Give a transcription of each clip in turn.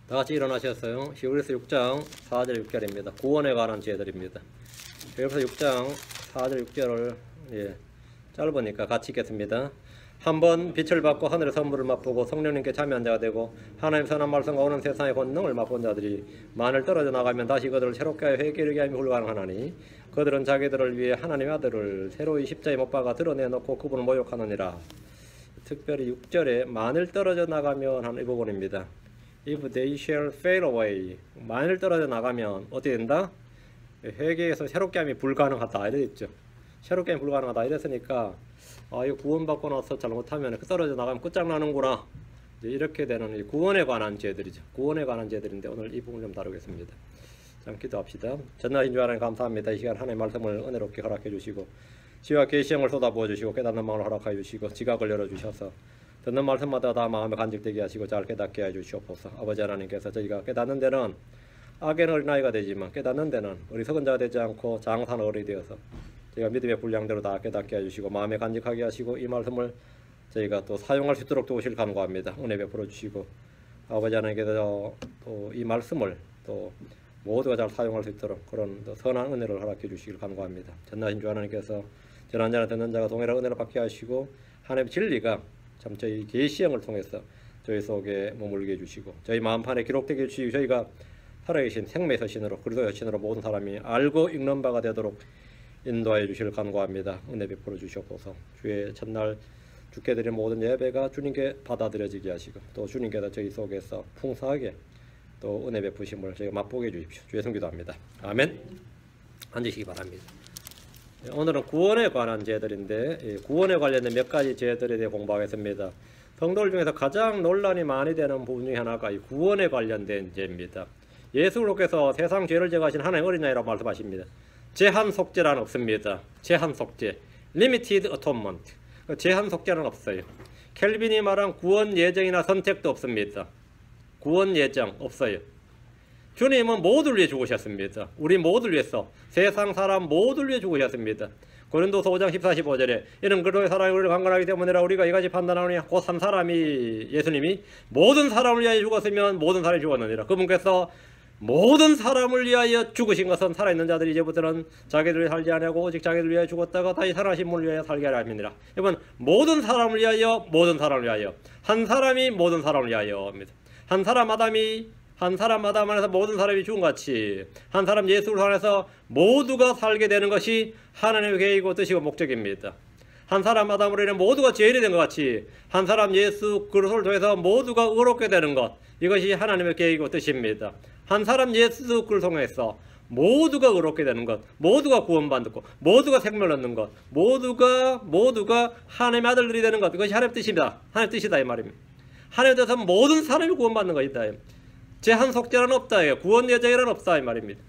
다같이 일어나셨어요. 히브리서 6장 4절 6절입니다. 구원에 관한 죄들입니다. 히브리서 6장 4절 6절을 짧으니까 같이 읽겠습니다. 한번 빛을 받고 하늘의 선물을 맛보고 성령님께 참여한 자가 되고 하나님 선한 말씀과 오는 세상의 권능을 맛본 자들이 만일 떨어져 나가면 다시 그들을 새롭게 하여 회개하게 하면 불가능하나니 그들은 자기들을 위해 하나님의 아들을 새로이 십자가에 못 박아 드러내놓고 그분을 모욕하느니라. 특별히 6절에 만일 떨어져 나가면 하는 이 부분입니다. If they shall fail away, 만일 떨어져 나가면 어떻게 된다? 회개에서 새롭게 함이 불가능하다 이랬죠. 새롭게 함이 불가능하다 이랬으니까 이거 구원받고 나서 잘못하면 떨어져 나가면 끝장나는구나, 이렇게 되는 이 구원에 관한 죄들이죠. 구원에 관한 죄들인데 오늘 이 부분을 좀 다루겠습니다. 자, 기도합시다. 전능하신 주 하나님 감사합니다. 이 시간 하나님의 말씀을 은혜롭게 허락해 주시고 지와 계시형을 쏟아부어 주시고 깨닫는 마음을 허락하여 주시고 지각을 열어주셔서 듣는 말씀마다 다 마음에 간직되게 하시고 잘 깨닫게 해 주시옵소서. 아버지 하나님께서 저희가 깨닫는 데는 악의 어린아이가 되지만 깨닫는 데는 어리석은 자가 되지 않고 장산 어른이 되어서 저희가 믿음의 분량대로 다 깨닫게 해주시고 마음에 간직하게 하시고 이 말씀을 저희가 또 사용할 수 있도록 도우실 간구합니다. 은혜 베풀어 주시고 아버지 하나님께서 또 이 말씀을 또 모두가 잘 사용할 수 있도록 그런 또 선한 은혜를 허락해 주시길 간구합니다. 전능하신 주 하나님께서 전한 자나 듣는 자가 동일한 은혜를 받게 하시고 하나님의 진리가 참 저희 계시형을 통해서 저희 속에 머물게 해주시고 저희 마음판에 기록되게 해주시고 저희가 살아계신 생명의 서신으로 그리스도의 여신으로 모든 사람이 알고 읽는 바가 되도록 인도하여 주시길 간구합니다. 은혜 베풀어 주시옵소서. 주의 첫날 주께 드린 모든 예배가 주님께 받아들여지게 하시고 또 주님께서 저희 속에서 풍성하게 또 은혜 베푸심을 저희가 맛보게 해주십시오. 주의 성기도합니다. 아멘. 앉으시기 바랍니다. 오늘은 구원에 관한 죄들인데 구원에 관련된 몇 가지 죄들에 대해 공부하겠습니다. 성도들 중에서 가장 논란이 많이 되는 부분 중에 하나가 이 구원에 관련된 죄입니다. 예수 그리스도께서 세상 죄를 제거하신 하나님의 어린 양이라고 말씀하십니다. 제한 속죄란 없습니다. 제한 속죄, limited atonement, 제한 속죄는 없어요. 켈빈이 말한 구원 예정이나 선택도 없습니다. 구원 예정 없어요. 주님은 모두를 위해 죽으셨습니다. 우리 모두를 위해서, 세상 사람 모두를 위해 죽으셨습니다. 고린도서 5장 14, 15절에 이는 그리스도의 사랑이 우리를 강건하기 때문이라 우리가 이같이 판단하노니 곧 한 사람이 예수님이 모든 사람을 위하여 죽었으면 모든 사람이 죽었느니라. 그분께서 모든 사람을 위하여 죽으신 것은 살아있는 자들이 이제부터는 자기들을 위해 살지 아니하고 오직 자기들을 위하여 죽었다가 다시 살아나신 분을 위하여 살게 하려 함이니라. 이번 모든 사람을 위하여, 모든 사람을 위하여, 한 사람이 모든 사람을 위하여 합니다. 한 사람 아담이 한 사람 아담 안에서 모든 사람이 죽은 같이 한 사람 예수를 통해서 모두가 살게 되는 것이 하나님의 계획이고 뜻이고 목적입니다. 한 사람 아담으로 인해 모두가 죄인이 된 것 같이 한 사람 예수 그리스도를 통해서 모두가 의롭게 되는 것, 이것이 하나님의 계획이고 뜻입니다. 한 사람 예수 그리스도를 통해서 모두가 의롭게 되는 것, 모두가 구원받는 것, 모두가 생명을 얻는 것, 모두가 하나님의 아들들이 되는 것, 이것이 하나님의 뜻입니다. 하나님의 뜻이다 이 말입니다. 하나님의 뜻은 모든 사람이 구원받는 것이다. 제한 속죄란 없다. 구원 예정이란 없다 이 말입니다.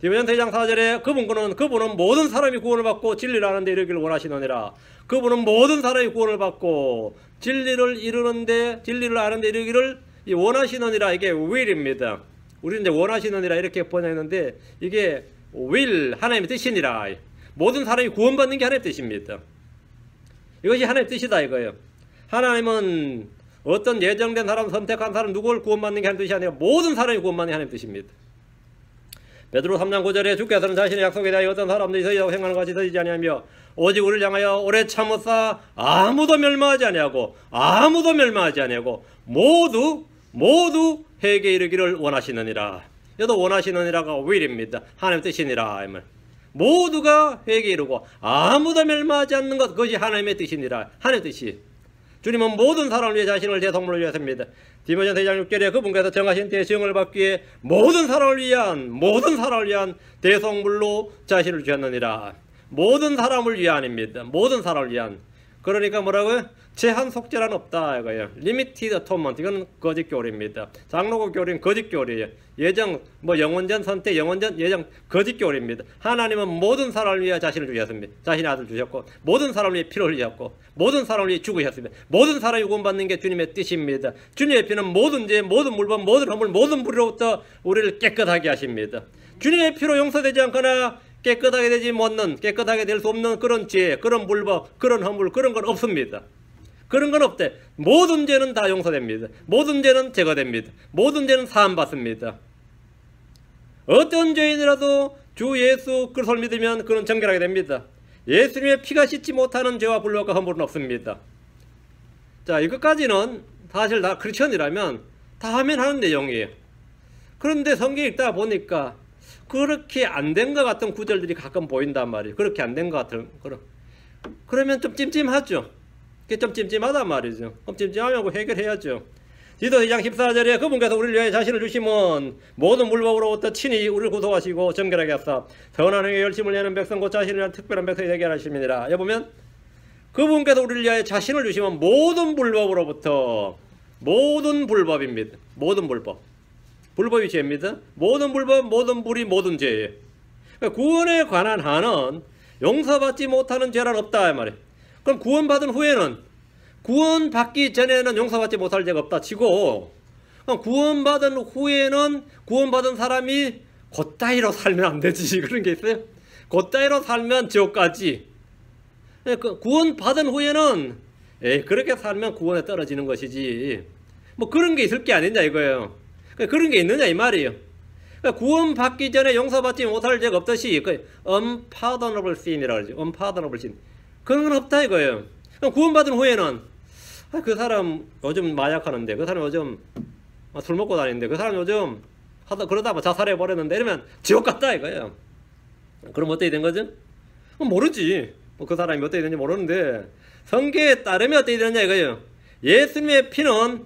디모데전서 2장 4절에 그분은 모든 사람이 구원을 받고 진리를 아는데 이르기를 원하시느니라. 그분은 모든 사람이 구원을 받고 진리를 아는데 이르기를 원하시느니라. 이게 will입니다. 우리는 이제 원하시느니라 이렇게 번역했는데 이게 will, 하나님의 뜻이니라. 모든 사람이 구원받는 게 하나님의 뜻입니다. 이것이 하나님의 뜻이다 이거예요. 하나님은 어떤 예정된 사람, 선택한 사람 누구를 구원받는 게 하나님의 뜻이 아니라 모든 사람이 구원받는 게 하나님의 뜻입니다. 베드로 3장 9절에 주께서는 자신의 약속에 대하여 어떤 사람들이 서리라고 생각하는 것이 서리지 아니하며 오직 우리를 향하여 오래 참으사 아무도 멸망하지 아니하고 모두 회개에 이르기를 원하시느니라. 여도 원하시느니라가 will입니다. 하나님의 뜻이니라. 모두가 회개에 이르고 아무도 멸망하지 않는 것, 그것이 하나님의 뜻이니라. 하나님의 뜻이. 주님은 모든 사람을 위해 자신을 제 동물을 위해서입니다. 디모데전서 2장 6절에 그분께서 정하신 대시형을 받기 위해 모든 사람을 위한 대성물로 자신을 주셨느니라. 모든 사람을 위한입니다. 모든 사람을 위한. 그러니까 뭐라고요? 제한 속죄란 없다 이거예요. Limited atonement, 이건 거짓 교리입니다. 장로교 교리는 거짓 교리예요. 예정, 영원전 선택, 영원전 예정, 거짓 교리입니다. 하나님은 모든 사람을 위해 자신을 주셨습니다. 자신의 아들 주셨고 모든 사람을 위해 피를 흘리셨고 모든 사람을 위해 죽으셨습니다. 모든 사람이 구원받는 게 주님의 뜻입니다. 주님의 피는 모든 죄, 모든 물범, 모든 허물, 모든 불의로부터 우리를 깨끗하게 하십니다. 주님의 피로 용서되지 않거나 깨끗하게 될 수 없는 그런 죄, 그런 물법, 그런 허물, 그런 건 없습니다. 그런 건 없대. 모든 죄는 다 용서됩니다. 모든 죄는 제거됩니다. 모든 죄는 사함받습니다. 어떤 죄인이라도 주 예수 그리스도를 믿으면 그는 정결하게 됩니다. 예수님의 피가 씻지 못하는 죄와 불법과 허물은 없습니다. 자, 이것까지는 사실 다 크리스천이라면 다 하면 하는 내용이에요. 그런데 성경 읽다 보니까 그렇게 안 된 것 같은 구절들이 가끔 보인단 말이에요. 그렇게 안 된 것 같은. 그러면 좀 찜찜하죠. 그게 좀 찜찜하단 말이죠. 그럼 찜찜하면 해결해야죠. 디도 2장 14절에 그분께서 우리를 위하여 자신을 주시면 모든 물법으로부터 친히 우리를 구속하시고 정결하게 하사 선한 행에 열심을 내는 백성 곧 자신을 위한 특별한 백성이 되게 하심이니라. 여기 보면 그분께서 우리를 위하여 자신을 주시면 모든 불법으로부터, 모든 불법입니다. 모든 불법. 불법이 죄입니다. 모든 불법, 모든 불이 모든 죄예요. 그러니까 구원에 관한 한은 용서받지 못하는 죄란 없다 이 말이에요. 그럼 구원받은 후에는, 구원받기 전에는 용서받지 못할 죄가 없다 치고, 구원받은 후에는 구원받은 사람이 그따위로 살면 안 되지. 그런 게 있어요. 그따위로 살면 지옥까지. 구원받은 후에는 그렇게 살면 구원에 떨어지는 것이지. 뭐 그런 게 있을 게 아니냐 이거예요. 그런 게 있느냐 이 말이에요. 구원받기 전에 용서받지 못할 죄가 없듯이 unpardonable sin이라고 그러죠. unpardonable sin. 그런 건 없다 이거예요. 구원받은 후에는 그 사람 요즘 마약하는데, 그 사람 요즘 술 먹고 다니는데, 그 사람 요즘 그러다 자살해 버렸는데 이러면 지옥 갔다 이거예요. 그럼 어떻게 된 거죠? 모르지. 그 사람이 어떻게 되는지 모르는데 성경에 따르면 어떻게 되느냐 이거예요. 예수님의 피는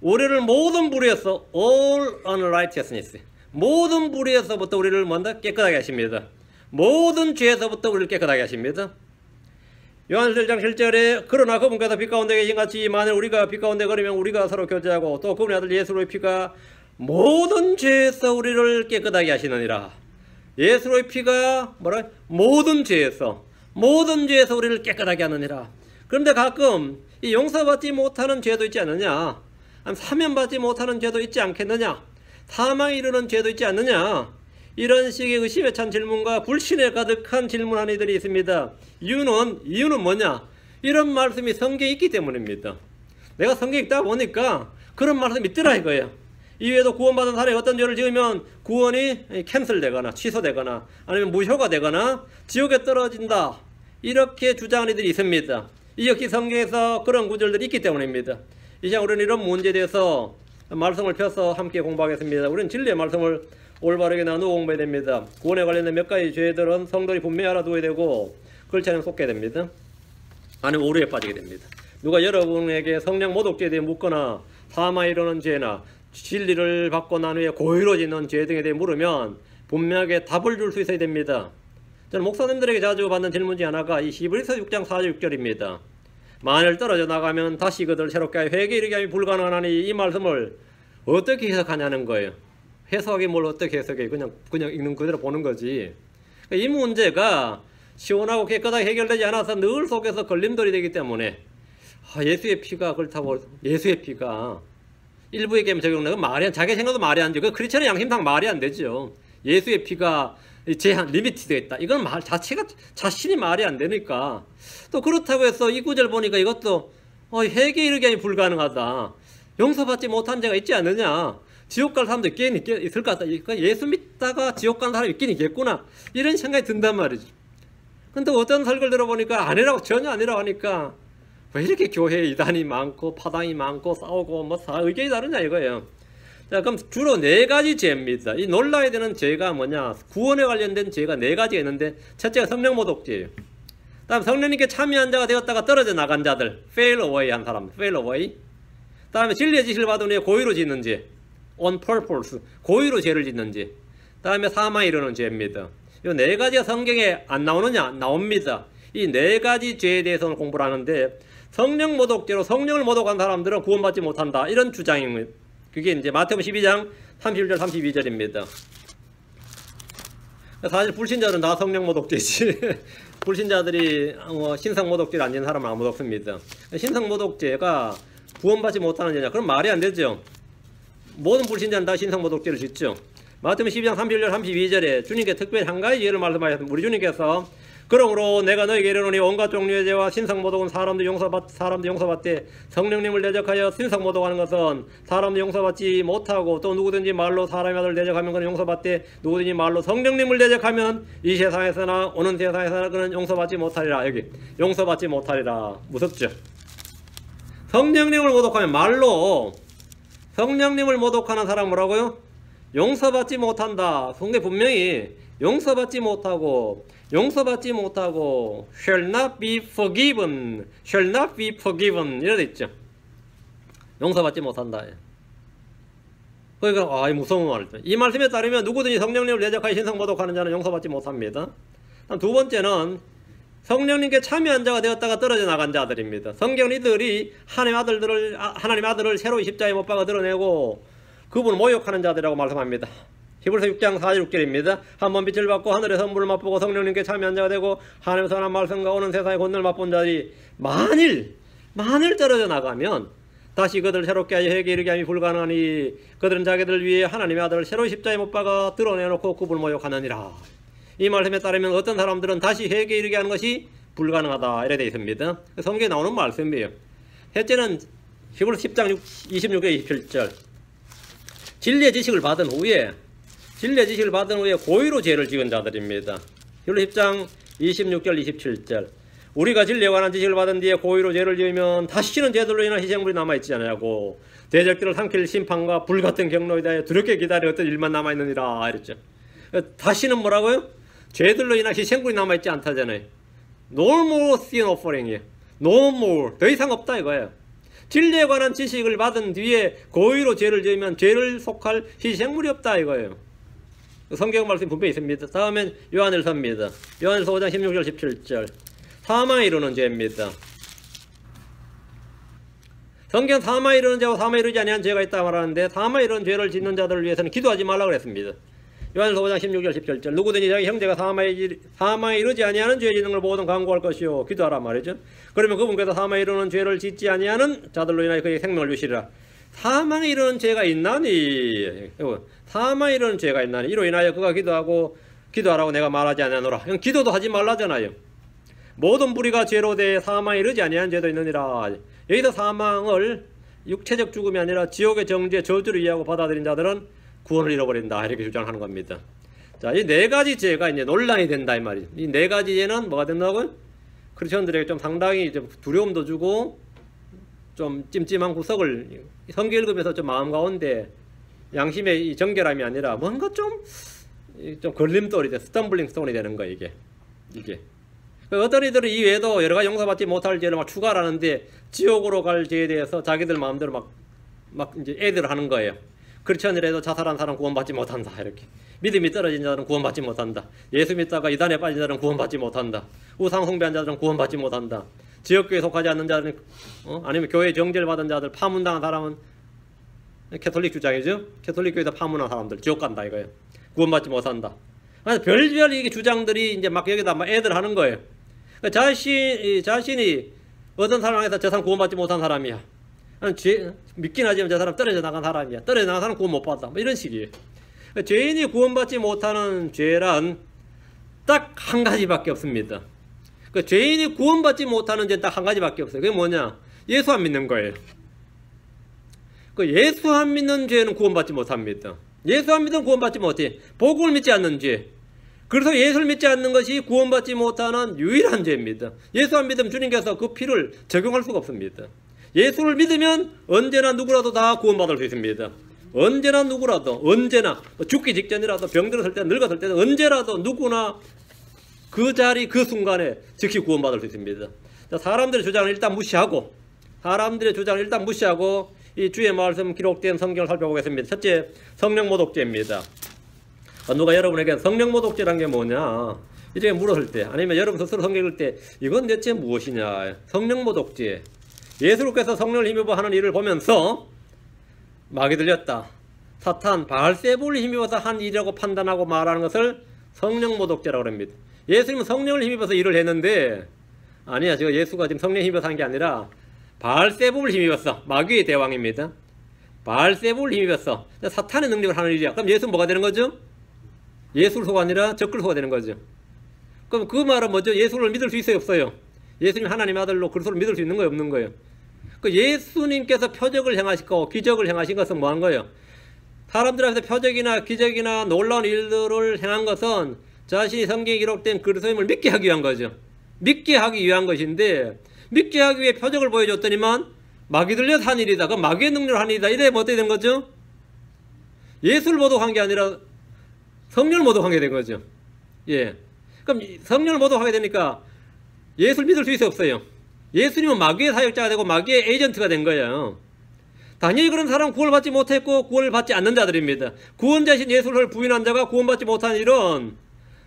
우리를 모든 불의에서, all unrighteousness, 모든 불의에서부터 우리를 먼저 깨끗하게 하십니다. 모든 죄에서부터 우리를 깨끗하게 하십니다. 요한일서 1장 7절에 그러나 그분께서 빛 가운데 계신 같이 만일 우리가 빛 가운데 걸으면 우리가 서로 교제하고 또 그분의 아들 예수로의 피가 모든 죄에서 우리를 깨끗하게 하시느니라. 예수로의 피가 모든 죄에서 우리를 깨끗하게 하느니라. 그런데 가끔 이 용서받지 못하는 죄도 있지 않느냐, 사면받지 못하는 죄도 있지 않겠느냐, 사망에 이르는 죄도 있지 않느냐, 이런 식의 의심에 찬 질문과 불신에 가득한 질문하는 이들이 있습니다. 이유는 뭐냐? 이런 말씀이 성경에 있기 때문입니다. 내가 성경 읽다 보니까 그런 말씀이 있더라 이거예요. 이외에도 구원받은 사람이 어떤 죄를 지으면 구원이 캔슬되거나 취소되거나 아니면 무효가 되거나 지옥에 떨어진다, 이렇게 주장하는 이들이 있습니다. 이 역시 성경에서 그런 구절들이 있기 때문입니다. 이 시간 우리는 이런 문제에 대해서 말씀을 펴서 함께 공부하겠습니다. 우리는 진리의 말씀을 올바르게 나누어 공부해야 됩니다. 구원에 관련된 몇 가지 죄들은 성도들이 분명히 알아두어야 되고, 그렇지 않으면 속게 됩니다. 아니면 오류에 빠지게 됩니다. 누가 여러분에게 성령 모독죄에 대해 묻거나 사망에 이르는 죄나 진리를 받고 난 후에 고의로 짓는 죄 등에 대해 물으면 분명하게 답을 줄 수 있어야 됩니다. 저는 목사님들에게 자주 받는 질문 중 하나가 이 히브리서 6장 4절 6절입니다. 만일 떨어져 나가면 다시 그들 새롭게 하여 회개에 이르게 하기 불가능하니, 이 말씀을 어떻게 해석하냐는 거예요. 해석이 뭘 어떻게 해석해? 그냥 읽는 그대로 보는 거지. 이 문제가 시원하고 깨끗하게 해결되지 않아서 늘 속에서 걸림돌이 되기 때문에, 예수의 피가 그렇다고, 예수의 피가 일부의 게임 적용되고 말이 안, 자기 생각도 말이 안 되고, 크리스천의 양심상 말이 안 되죠. 예수의 피가 제한, 리미트 되어 있다. 이건 말 자체가 자신이 말이 안 되니까. 또 그렇다고 해서 이 구절 보니까 이것도 회개에 이르게 하니 불가능하다. 용서받지 못한 죄가 있지 않느냐. 지옥 갈 사람도 있을 것 같다. 예수 믿다가 지옥 간 사람이 있긴 있겠구나, 이런 생각이 든단 말이죠. 근데 어떤 설교를 들어보니까 아니라고, 전혀 아니라고 하니까 왜 이렇게 교회에 이단이 많고 파당이 많고 싸우고 의견이 다르냐 이거예요. 자, 그럼 주로 4가지 죄입니다. 이 놀라야 되는 죄가 뭐냐? 구원에 관련된 죄가 4가지가 있는데, 첫째가 성령 모독죄예요. 다음 성령님께 참여한 자가 되었다가 떨어져 나간 자들, fail away 한 사람, fail away. 다음에 진리의 지시를 받은 후에 고의로 짓는 죄, on purpose, 고의로 죄를 짓는 죄. 다음에 사망에 이르는 죄입니다. 이 4가지가 성경에 안 나오느냐? 나옵니다. 이 4가지 죄에 대해서는 공부를 하는데, 성령 모독죄로 성령을 모독한 사람들은 구원받지 못한다, 이런 주장입니다. 그게 이제 마태복음 12장 31절 32절입니다. 사실 불신자들은 다 성령 모독죄지. 불신자들이 신성 모독죄를 안 지는 사람은 아무도 없습니다. 신성 모독죄가 구원받지 못하는 죄냐? 그럼 말이 안 되죠. 모든 불신자는 다 신성 모독죄를 짓죠. 마태복음 12장 31절 32절에 주님께 특별히 한 가지 예를 말씀하셨습니다. 우리 주님께서 그러므로 내가 너에게 이르노니 온갖 종류의 죄와 신성모독은 사람도 용서받되 성령님을 대적하여 신성모독하는 것은 사람도 용서받지 못하고 또 누구든지 말로 사람의 아들 대적하면 그는 용서받되 누구든지 말로 성령님을 대적하면 이 세상에서나 오는 세상에서나 그는 용서받지 못하리라. 여기 용서받지 못하리라. 무섭죠? 성령님을 모독하면 말로 성령님을 모독하는 사람은 뭐라고요? 용서받지 못한다. 성경에 분명히 용서받지 못하고 shall not be forgiven 이래 돼 있죠. 용서받지 못한다. 그러니까 무서운 말이죠. 이 말씀에 따르면 누구든지 성령님을 대적하여 신성모독하는 자는 용서받지 못합니다. 두 번째는 성령님께 참여한 자가 되었다가 떨어져 나간 자들입니다. 성경은 이들이 하나님의 아들을 새로이 십자가에 못 박아 드러내고 그분을 모욕하는 자들이라고 말씀합니다. 히브리서 6장 4절 6절입니다. 한번 빛을 받고 하늘의 선물을 맛보고 성령님께 참여한 자가 되고 하나님의 선한 말씀과 오는 세상의 권능을 맛본 자들이 만일 떨어져 나가면 다시 그들을 새롭게 하여 회개에 이르게 함이 불가능하니 그들은 자기들 위해 하나님의 아들을 새로이 십자가에 못 박아 드러내놓고 그분을 모욕하느니라. 이 말씀에 따르면 어떤 사람들은 다시 회개에 이르게 하는 것이 불가능하다 이래 되어 있습니다. 성경에 나오는 말씀이에요. 셋째는 히브리서 10장 26절 27절 진리의 지식을 받은 후에 고의로 죄를 지은 자들입니다. 히브리서 10장 26절 27절 우리가 진리에 관한 지식을 받은 뒤에 고의로 죄를 지으면 다시는 죄들로 인한 희생물이 남아있지 않냐고 대적들을 삼킬 심판과 불같은 경로에 대하여 두렵게 기다려 어떤 일만 남아있느니라 이랬죠. 다시는 뭐라고요? 죄들로 인한 희생물이 남아있지 않다잖아요. No more sin offering이에요. No more. 더 이상 없다 이거예요. 진리에 관한 지식을 받은 뒤에 고의로 죄를 지으면 죄를 속할 희생물이 없다 이거예요. 성경 말씀이 분명히 있습니다. 다음엔 요한일서입니다. 요한일서 5장 16절 17절 사망에 이르는 죄입니다. 성경 사망에 이르는 죄와 사망에 이르지 아니한 죄가 있다 말하는데 사망에 이르는 죄를 짓는 자들을 위해서는 기도하지 말라고 그랬습니다. 요한일서 5장 16절 17절 누구든지 자기 형제가 사망에 이르지 아니하는 죄 짓는 걸 보거든 강구할 것이요 기도하라 말이죠. 그러면 그분께서 사망에 이르는 죄를 짓지 아니하는 자들로 인하여 그에게 생명을 주시리라. 사망에 이르는 죄가 있나니 사망에 이르는 죄가 있나니 이로 인하여 그가 기도하라고 내가 말하지 아니하노라. 기도도 하지 말라잖아요. 모든 불의가 죄로 대해 사망에 이르지 아니한 죄도 있느니라. 여기서 사망을 육체적 죽음이 아니라 지옥의 정죄 저주를 이해하고 받아들인 자들은 구원을 잃어버린다 이렇게 주장하는 겁니다. 자, 이 네 가지 죄가 이제 논란이 된다 이 말이죠. 이 네 가지 죄는 뭐가 된다고요? 크리스천들에게 좀 상당히 좀 두려움도 주고 좀 찜찜한 구석을 성경 읽으면서 좀 마음 가운데 양심의 이 정결함이 아니라 뭔가 좀 걸림돌이 돼, 스탬블링 스톤이 되는 거예요 이게. 어떤 이들은 이 외에도 여러 가지 용서받지 못할 죄를 막 추가를 하는데 지옥으로 갈 죄에 대해서 자기들 마음대로 막 이제 애들 하는 거예요. 크리스천이라도 자살한 사람 구원받지 못한다 이렇게. 믿음이 떨어진 자들은 구원받지 못한다. 예수 믿다가 이단에 빠진 자들은 구원받지 못한다. 우상 숭배한 자들은 구원받지 못한다. 지역교회에 속하지 않는 자들은 아니면 교회 정죄를 받은 자들 파문당한 사람은 캐톨릭 주장이죠. 캐톨릭 교회에서 파문한 사람들 지옥 간다 이거예요. 구원받지 못한다. 별별 이게 주장들이 이제 막 여기다 막 애들 하는 거예요. 자신이 어떤 상황에서 저 사람 구원받지 못한 사람이야. 믿긴 하지만 저 사람 떨어져 나간 사람이야. 떨어져 나간 사람 구원 못 받다. 뭐 이런 식이에요. 죄인이 구원받지 못하는 죄란 딱 한 가지밖에 없습니다. 죄인이 구원받지 못하는 죄는 딱 한 가지밖에 없어요. 그게 뭐냐? 예수 안 믿는 거예요. 예수 안 믿는 죄는 구원받지 못합니다. 예수 안 믿으면 구원받지 못해. 복음을 믿지 않는 죄. 그래서 예수를 믿지 않는 것이 구원받지 못하는 유일한 죄입니다. 예수 안 믿으면 주님께서 그 피를 적용할 수가 없습니다. 예수를 믿으면 언제나 누구라도 다 구원받을 수 있습니다. 언제나 누구라도 언제나 죽기 직전이라도 병들었을 때 늙었을 때 언제라도 누구나 그 자리 그 순간에 즉시 구원받을 수 있습니다. 자, 사람들의 주장을 일단 무시하고 이 주의 말씀 기록된 성경을 살펴보겠습니다. 첫째, 성령모독죄입니다. 누가 여러분에게 성령모독죄란 게 뭐냐 이렇게 물었을 때 아니면 여러분 스스로 성경 읽을 때 이건 대체 무엇이냐. 성령모독죄, 예수께서 성령을 힘입어 하는 일을 보면서 마귀 들렸다, 사탄 바알세불을 힘입어서 한 일이라고 판단하고 말하는 것을 성령모독죄라고 합니다. 예수님은 성령을 힘입어서 일을 했는데 아니야, 지금 예수가 지금 성령 힘입어서 한 게 아니라 바알세불을 힘입었어. 마귀의 대왕입니다. 바알세불을 힘입었어. 사탄의 능력을 하는 일이야. 그럼 예수는 뭐가 되는 거죠? 예수를 소가 아니라 적그리스도가 되는 거죠. 그럼 그 말은 뭐죠? 예수를 믿을 수 있어요, 없어요? 예수님 하나님의 아들로 그리스도를 믿을 수 있는 거예요, 없는 거예요? 그 예수님께서 표적을 행하시고 기적을 행하신 것은 뭐 한 거예요? 사람들 앞에서 표적이나 기적이나 놀라운 일들을 행한 것은 자신이 성경에 기록된 그리스도임을 믿게 하기 위한 거죠. 믿게 하기 위한 것인데, 믿게 하기 위해 표적을 보여줬더니만 마귀 들려서 한 일이다. 그 마귀의 능력으로 한 일이다. 이래 뭐 어떻게 된 거죠? 예수를 모독한 게 아니라 성령을 모독한 게 된 거죠. 예. 그럼 성령을 모독하게 되니까 예수를 믿을 수 있어요, 없어요? 예수님은 마귀의 사역자가 되고 마귀의 에이전트가 된 거예요. 당연히 그런 사람은 구원받지 못했고 구원을 받지 않는 자들입니다. 구원자신 예수를 부인한 자가 구원받지 못한 일은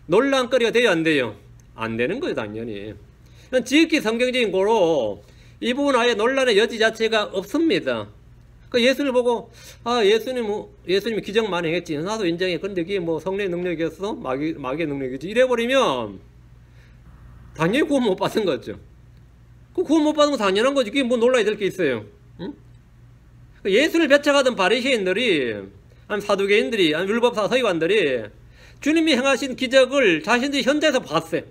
논란거리가 돼요, 안 돼요? 안 되는 거예요, 당연히. 지극히 성경적인 거로 이 부분 아예 논란의 여지 자체가 없습니다. 그 예수를 보고 예수님이 기적 많이 했지, 나도 인정해. 근데 그게 뭐 성령의 능력이었어? 마귀의 능력이지? 이래버리면 당연히 구원 못 받은 거죠. 그 구원 못 받은 건 당연한 거지. 그게 뭐 놀라야 될 게 있어요. 응? 예수를 배척하던 바리새인들이, 아니면 사두개인들이, 아니면 율법사 서기관들이 주님이 행하신 기적을 자신들이 현장에서 봤어요.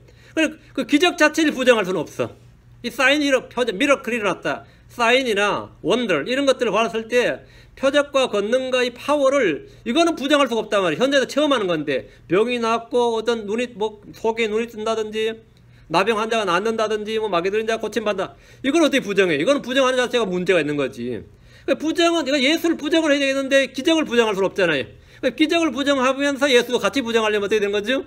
그 기적 자체를 부정할 수는 없어. 이 사인이 미러클이 일어났다, 사인이나 원들 이런 것들을 봤을 때 표적과 권능과 이 파워를 이거는 부정할 수가 없단 말이에요. 현장에서 처음 하는 건데, 병이 낫고 어떤 속에 눈이 뜬다든지 나병 환자가 낫는다든지 마귀 들린 자가 고침받는다, 이걸 어떻게 부정해? 이거는 부정하는 자체가 문제가 있는 거지. 부정은, 이거 예수를 부정을 해야 되겠는데 기적을 부정할 수는 없잖아요. 기적을 부정하면서 예수도 같이 부정하려면 어떻게 되는 거죠?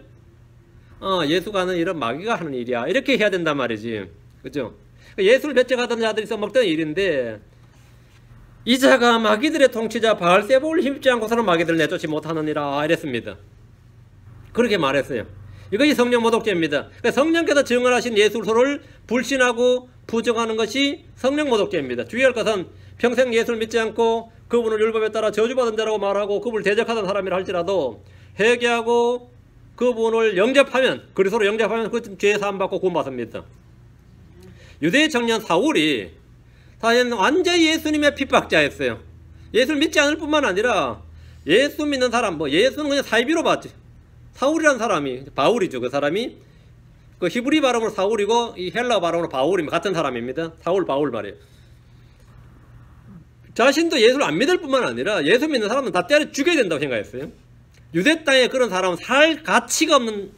예수가 하는 일은 마귀가 하는 일이야, 이렇게 해야 된단 말이지. 그죠? 예수를 배척하던 자들이 써먹던 일인데, 이 자가 마귀들의 통치자 바알세불을 힘입지 않고서는 마귀들을 내쫓지 못하느니라, 이랬습니다. 그렇게 말했어요. 이것이 성령 모독죄입니다. 성령께서 증언하신 예수를 불신하고 부정하는 것이 성령 모독죄입니다. 주의할 것은 평생 예수를 믿지 않고 그분을 율법에 따라 저주받은 자라고 말하고 그분을 대적하던 사람이라 할지라도 회개하고 그분을 영접하면, 그리스도로 영접하면 그 죄 사함받고 구원받습니다. 유대의 청년 사울이 사실 완전히 예수님의 핍박자였어요. 예수를 믿지 않을 뿐만 아니라 예수 믿는 사람, 예수는 그냥 사이비로 봤지. 사울이라는 사람이, 바울이죠. 그 사람이 그 히브리 발음으로 사울이고 이 헬라 발음으로 바울입니다. 같은 사람입니다. 사울, 바울 말이에요. 자신도 예수를 안 믿을 뿐만 아니라 예수 믿는 사람은 다 때려 죽여야 된다고 생각했어요. 유대 땅에 그런 사람은 살 가치가 없는,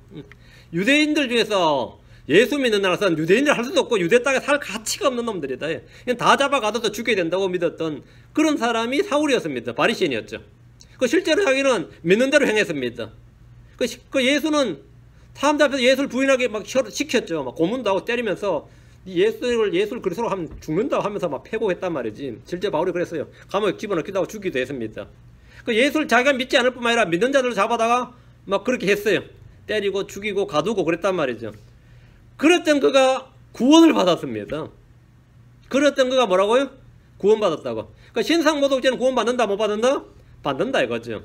유대인들 중에서 예수 믿는 나라에서는 유대인들 할 수도 없고 유대 땅에 살 가치가 없는 놈들이다. 그냥 다 잡아가둬서 죽여야 된다고 믿었던 그런 사람이 사울이었습니다. 바리새인이었죠. 그 실제로 자기는 믿는 대로 행했습니다. 그 예수는 사람들 앞에서 예수를 부인하게 막 시켰죠. 막 고문도 하고 때리면서 예수를 그리스도로 하면 죽는다고 하면서 막 패고했단 말이지. 실제 바울이 그랬어요. 감옥에 집어넣기도 하고 죽기도 했습니다. 그 예수를 자기가 믿지 않을 뿐만 아니라 믿는 자들을 잡아다가 막 그렇게 했어요. 때리고 죽이고 가두고 그랬단 말이죠. 그랬던 그가 구원을 받았습니다. 그랬던 그가 뭐라고요? 구원받았다고. 그러니까 신상모독죄는 구원받는다, 못 받는다? 받는다 이거죠.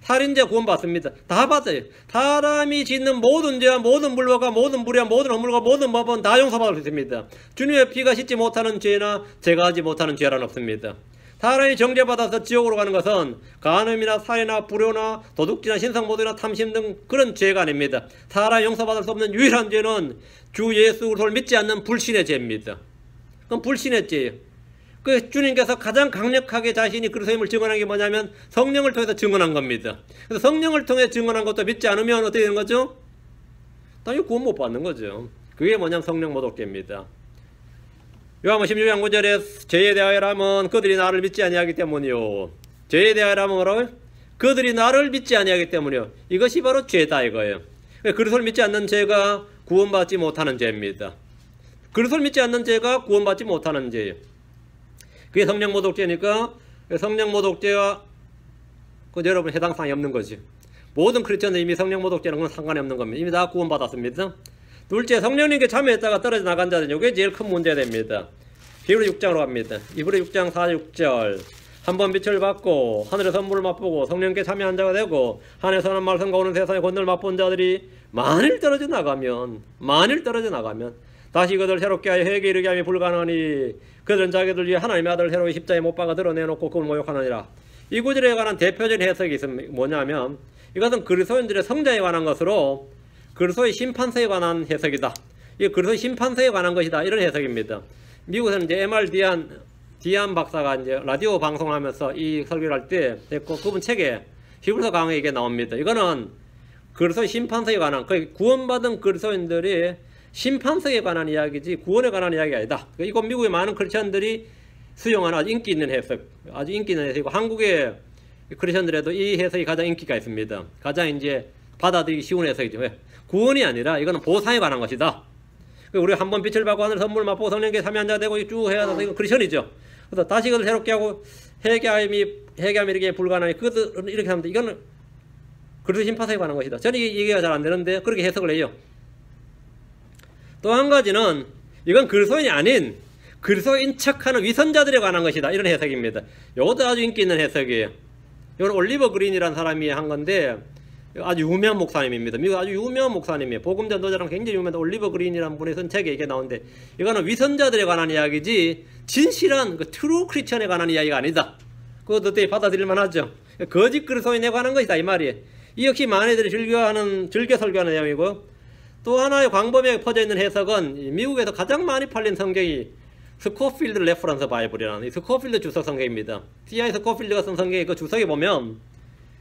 살인죄 구원받습니다. 다 받아요. 사람이 짓는 모든 죄와 모든 불법과 모든 불의와 모든 허물과 모든 법은 다 용서받을 수 있습니다. 주님의 피가 씻지 못하는 죄나 제가 하지 못하는 죄란 없습니다. 사람이 정죄받아서 지옥으로 가는 것은 간음이나 살인이나 불효나 도둑질이나 신상모독이나 탐심 등 그런 죄가 아닙니다. 사람이 용서받을 수 없는 유일한 죄는 주 예수 그리스도를 믿지 않는 불신의 죄입니다. 그럼 불신의 죄예요. 그 주님께서 가장 강력하게 자신이 그리스도임을 증언한 게 뭐냐면 성령을 통해서 증언한 겁니다. 그래서 성령을 통해 증언한 것도 믿지 않으면 어떻게 되는 거죠? 당연히 구원 못 받는 거죠. 그게 뭐냐면 성령 모독죄입니다. 요한복음 16장 9절에 죄에 대하여라면 그들이 나를 믿지 아니하기 때문이요. 죄에 대하여라면 뭐라고요? 그들이 나를 믿지 아니하기 때문이요. 이것이 바로 죄다 이거예요. 그리스도를 믿지 않는 죄가 구원받지 못하는 죄입니다. 그리스도를 믿지 않는 죄가 구원받지 못하는 죄예요. 그게 성령 모독죄니까 성령 모독죄와 여러분 해당 사항이 없는 거지. 모든 크리스천은 이미 성령 모독죄는 건 상관이 없는 겁니다. 이미 다 구원받았습니다. 둘째, 성령님께 참여했다가 떨어져 나간 자들, 이게 제일 큰 문제가 됩니다. 히브리 6장으로 갑니다. 히브리 6장 4-6절. 한번 빛을 받고 하늘의 선물을 맛보고 성령께 참여한 자가 되고 하늘에서 하는 말씀과 오는 세상의 권능을 맛본 자들이 만일 떨어져 나가면 다시 그들 새롭게 하여 회개에 이르게 함이 불가능하니 그들은 자기들 위해 하나님의 아들 새로이 십자가에 못 박아 드러내놓고 그걸 모욕하느니라. 이 구절에 관한 대표적인 해석이 있습니다. 뭐냐면 이것은 그리스도인들의 성자에 관한 것으로 그리스도의 심판서에 관한 해석이다. 이 그리스도의 심판서에 관한 것이다. 이런 해석입니다. 미국에서는 이제 MR 디안 박사가 이제 라디오 방송하면서 이 설교를 할 때 됐고, 그분 책에 히브리서 강의에 이게 나옵니다. 이거는 그리스도의 심판서에 관한, 그 구원받은 그리스도인들의 심판서에 관한 이야기지 구원에 관한 이야기가 아니다. 이건 미국의 많은 크리스천들이 수용하는 아주 인기 있는 해석, 아주 인기 있는 해석이고, 한국의 크리스천들에도 이 해석이 가장 인기가 있습니다. 가장 이제 받아들이기 쉬운 해석이죠. 왜? 구원이 아니라 이거는 보상에 관한 것이다. 우리가 한번 빛을 받고 하늘 선물 맛보고 성령께 삼위한자가 되고 쭉 해야 돼서 이거 크리스천이죠. 그래서 다시 그걸 새롭게 하고 회개함이 이렇게 불가능해. 그것을 이렇게 하면 이거는 그리스도 심판서에 관한 것이다. 저는 이게 이해가 잘 안 되는데 그렇게 해석을 해요. 또 한 가지는 이건 그리스도인이 아닌 그리스도인 척하는 위선자들에 관한 것이다. 이런 해석입니다. 이것도 아주 인기 있는 해석이에요. 이건 올리버 그린이라는 사람이 한 건데 아주 유명한 목사님입니다. 미국 아주 유명한 목사님이에요. 복음 전도자랑 굉장히 유명한 올리버 그린이라는 분의 쓴 책에 이게 나오는데, 이거는 위선자들에 관한 이야기지 진실한 그 트루 크리스천에 관한 이야기가 아니다. 그것도 어떻게 받아들일만 하죠. 거짓 그리스도인에 관한 것이다 이 말이에요. 이 역시 많이들이 즐겨 설교하는 내용이고, 또 하나의 광범위하게 퍼져 있는 해석은 미국에서 가장 많이 팔린 성경이 스코필드 레퍼런스 바이블이라는 이 스코필드 주석 성경입니다. C.I. 스코필드가 쓴 성경의 그 주석에 보면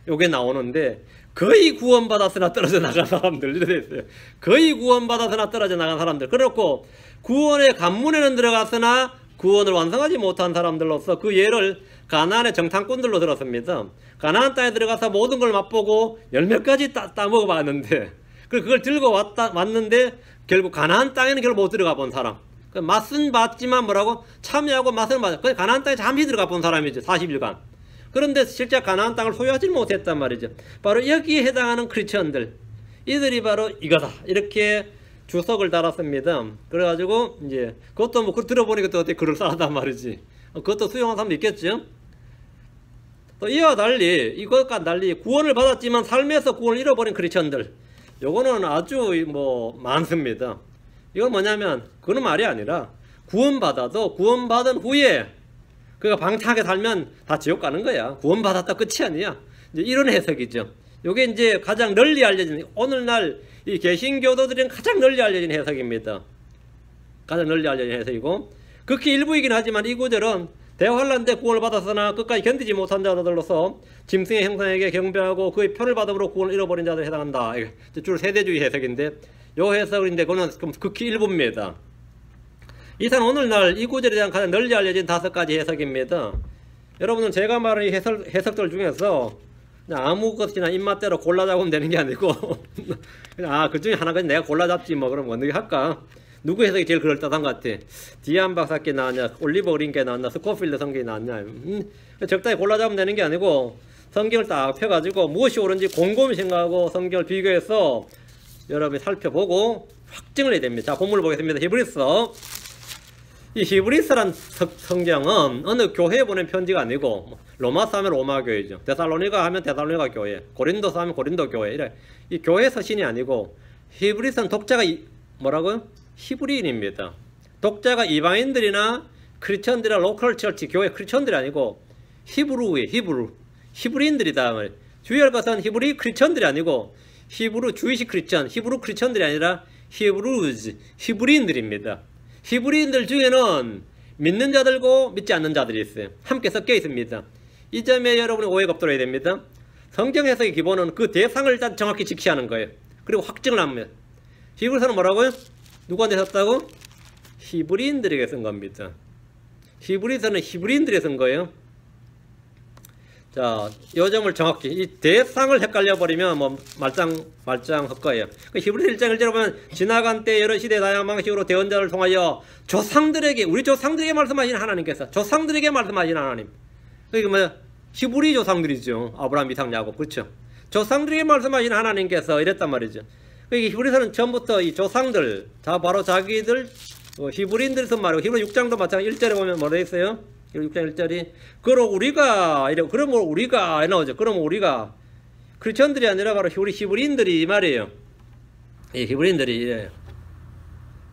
요게 나오는데, 거의 구원받았으나 떨어져 나간 사람들 이렇게 있어요. 거의 구원받았으나 떨어져 나간 사람들. 그렇고 구원의 관문에는 들어갔으나 구원을 완성하지 못한 사람들로서 그 예를 가나안의 정탐꾼들로 들었습니다. 가나안 땅에 들어가서 모든 걸 맛보고 열매까지 따먹어 봤는데, 그걸 들고 왔는데 결국 가나안 땅에는 결국 못 들어가 본 사람. 맛은 봤지만 뭐라고? 참여하고 맛은 봤어. 가나안 땅에 잠시 들어가 본 사람이죠. 40일간. 그런데 실제 가나안 땅을 소유하지 못했단 말이죠. 바로 여기에 해당하는 크리스천들, 이들이 바로 이거다. 이렇게 주석을 달았습니다. 그래가지고 이제 그것도 뭐 들어보니까 또 어떻게 그럴싸하단 말이지. 그것도 수용한 사람도 있겠죠. 또 이와 달리, 이것과 달리 구원을 받았지만 삶에서 구원을 잃어버린 크리스천들, 요거는 아주 뭐 많습니다. 이건 뭐냐면 그런 말이 아니라 구원받아도 구원받은 후에 그가 방탕하게 살면 다 지옥 가는 거야. 구원받았다 끝이 아니야. 이제 이런 해석이죠. 요게 이제 가장 널리 알려진, 오늘날 이 개신교도들은 가장 널리 알려진 해석입니다. 가장 널리 알려진 해석이고, 극히 일부이긴 하지만 이 구절은 대환란 때 구원을 받았으나 끝까지 견디지 못한 자들로서 짐승의 형상에게 경배하고 그의 표를 받음으로 구원을 잃어버린 자들에 해당한다. 주로 세대주의 해석인데, 요 해석인데 그거는 극히 일부입니다. 이상 오늘날 이 구절에 대한 가장 널리 알려진 5가지 해석입니다. 여러분은 제가 말한 이 해석들 중에서 그냥 아무것이나 입맛대로 골라 잡으면 되는 게 아니고 그냥 그 중에 하나까지 내가 골라 잡지 뭐 그럼 어떻게 할까? 누구 해석이 제일 그럴듯한 것 같아? 디안 박사께 나왔냐? 올리버 그린께 나왔냐? 스코필드 성경이 나왔냐? 적당히 골라 잡으면 되는 게 아니고 성경을 딱 펴가지고 무엇이 옳은지 곰곰이 생각하고 성경을 비교해서 여러분이 살펴보고 확증을 해야 됩니다. 자, 본문을 보겠습니다. 히브리서. 이 히브리서란 성경은 어느 교회에 보낸 편지가 아니고, 로마서 하면 로마 교회죠. 데살로니가 하면 데살로니가 교회, 고린도서 하면 고린도 교회, 이래. 이 교회 서신이 아니고, 히브리서는 독자가 뭐라고요? 히브리인입니다. 독자가 이방인들이나 크리스천들이나 로컬 처치, 교회 크리스천들이 아니고 히브루의 히브리인들이다. 주의할 것은 히브리 크리스천들이 아니고 히브루 주이시 크리스천, 히브루 크리스천들이 아니라 히브리인들입니다. 히브리인들 중에는 믿는 자들고 믿지 않는 자들이 있어요. 함께 섞여 있습니다. 이 점에 여러분이 오해가 없도록 해야 됩니다. 성경 해석의 기본은 그 대상을 일단 정확히 지키하는 거예요. 그리고 확증을 합니다. 히브리서는 뭐라고요? 누구한테 썼다고? 히브리인들에게 쓴 겁니다. 히브리서는 히브리인들에게 쓴 거예요. 자, 요 점을 정확히, 이 대상을 헷갈려 버리면 뭐 말짱 헛거예요. 히브리서 1장 1절에 보면 지나간 때 여러 시대 다양한 방식으로 대언자를 통하여 조상들에게, 우리 조상들에게 말씀하신 하나님께서, 조상들에게 말씀하신 하나님. 그게 뭐야? 히브리 조상들이죠. 아브라함, 이삭, 야곱. 그렇죠? 조상들에게 말씀하신 하나님께서 이랬단 말이죠. 히브리서는 처음부터 이 조상들, 바로 자기들, 히브리인들 쓴 말이고, 히브리 6장도 마찬가지 1절에 보면 뭐라 했어요? 6장 1절이 그럼 우리가 이래, 그럼 우리가 나오죠. 그럼 우리가 크리스천들이 아니라 바로 우리 히브리인들이 이 말이에요. 이 히브리인들이 이래요.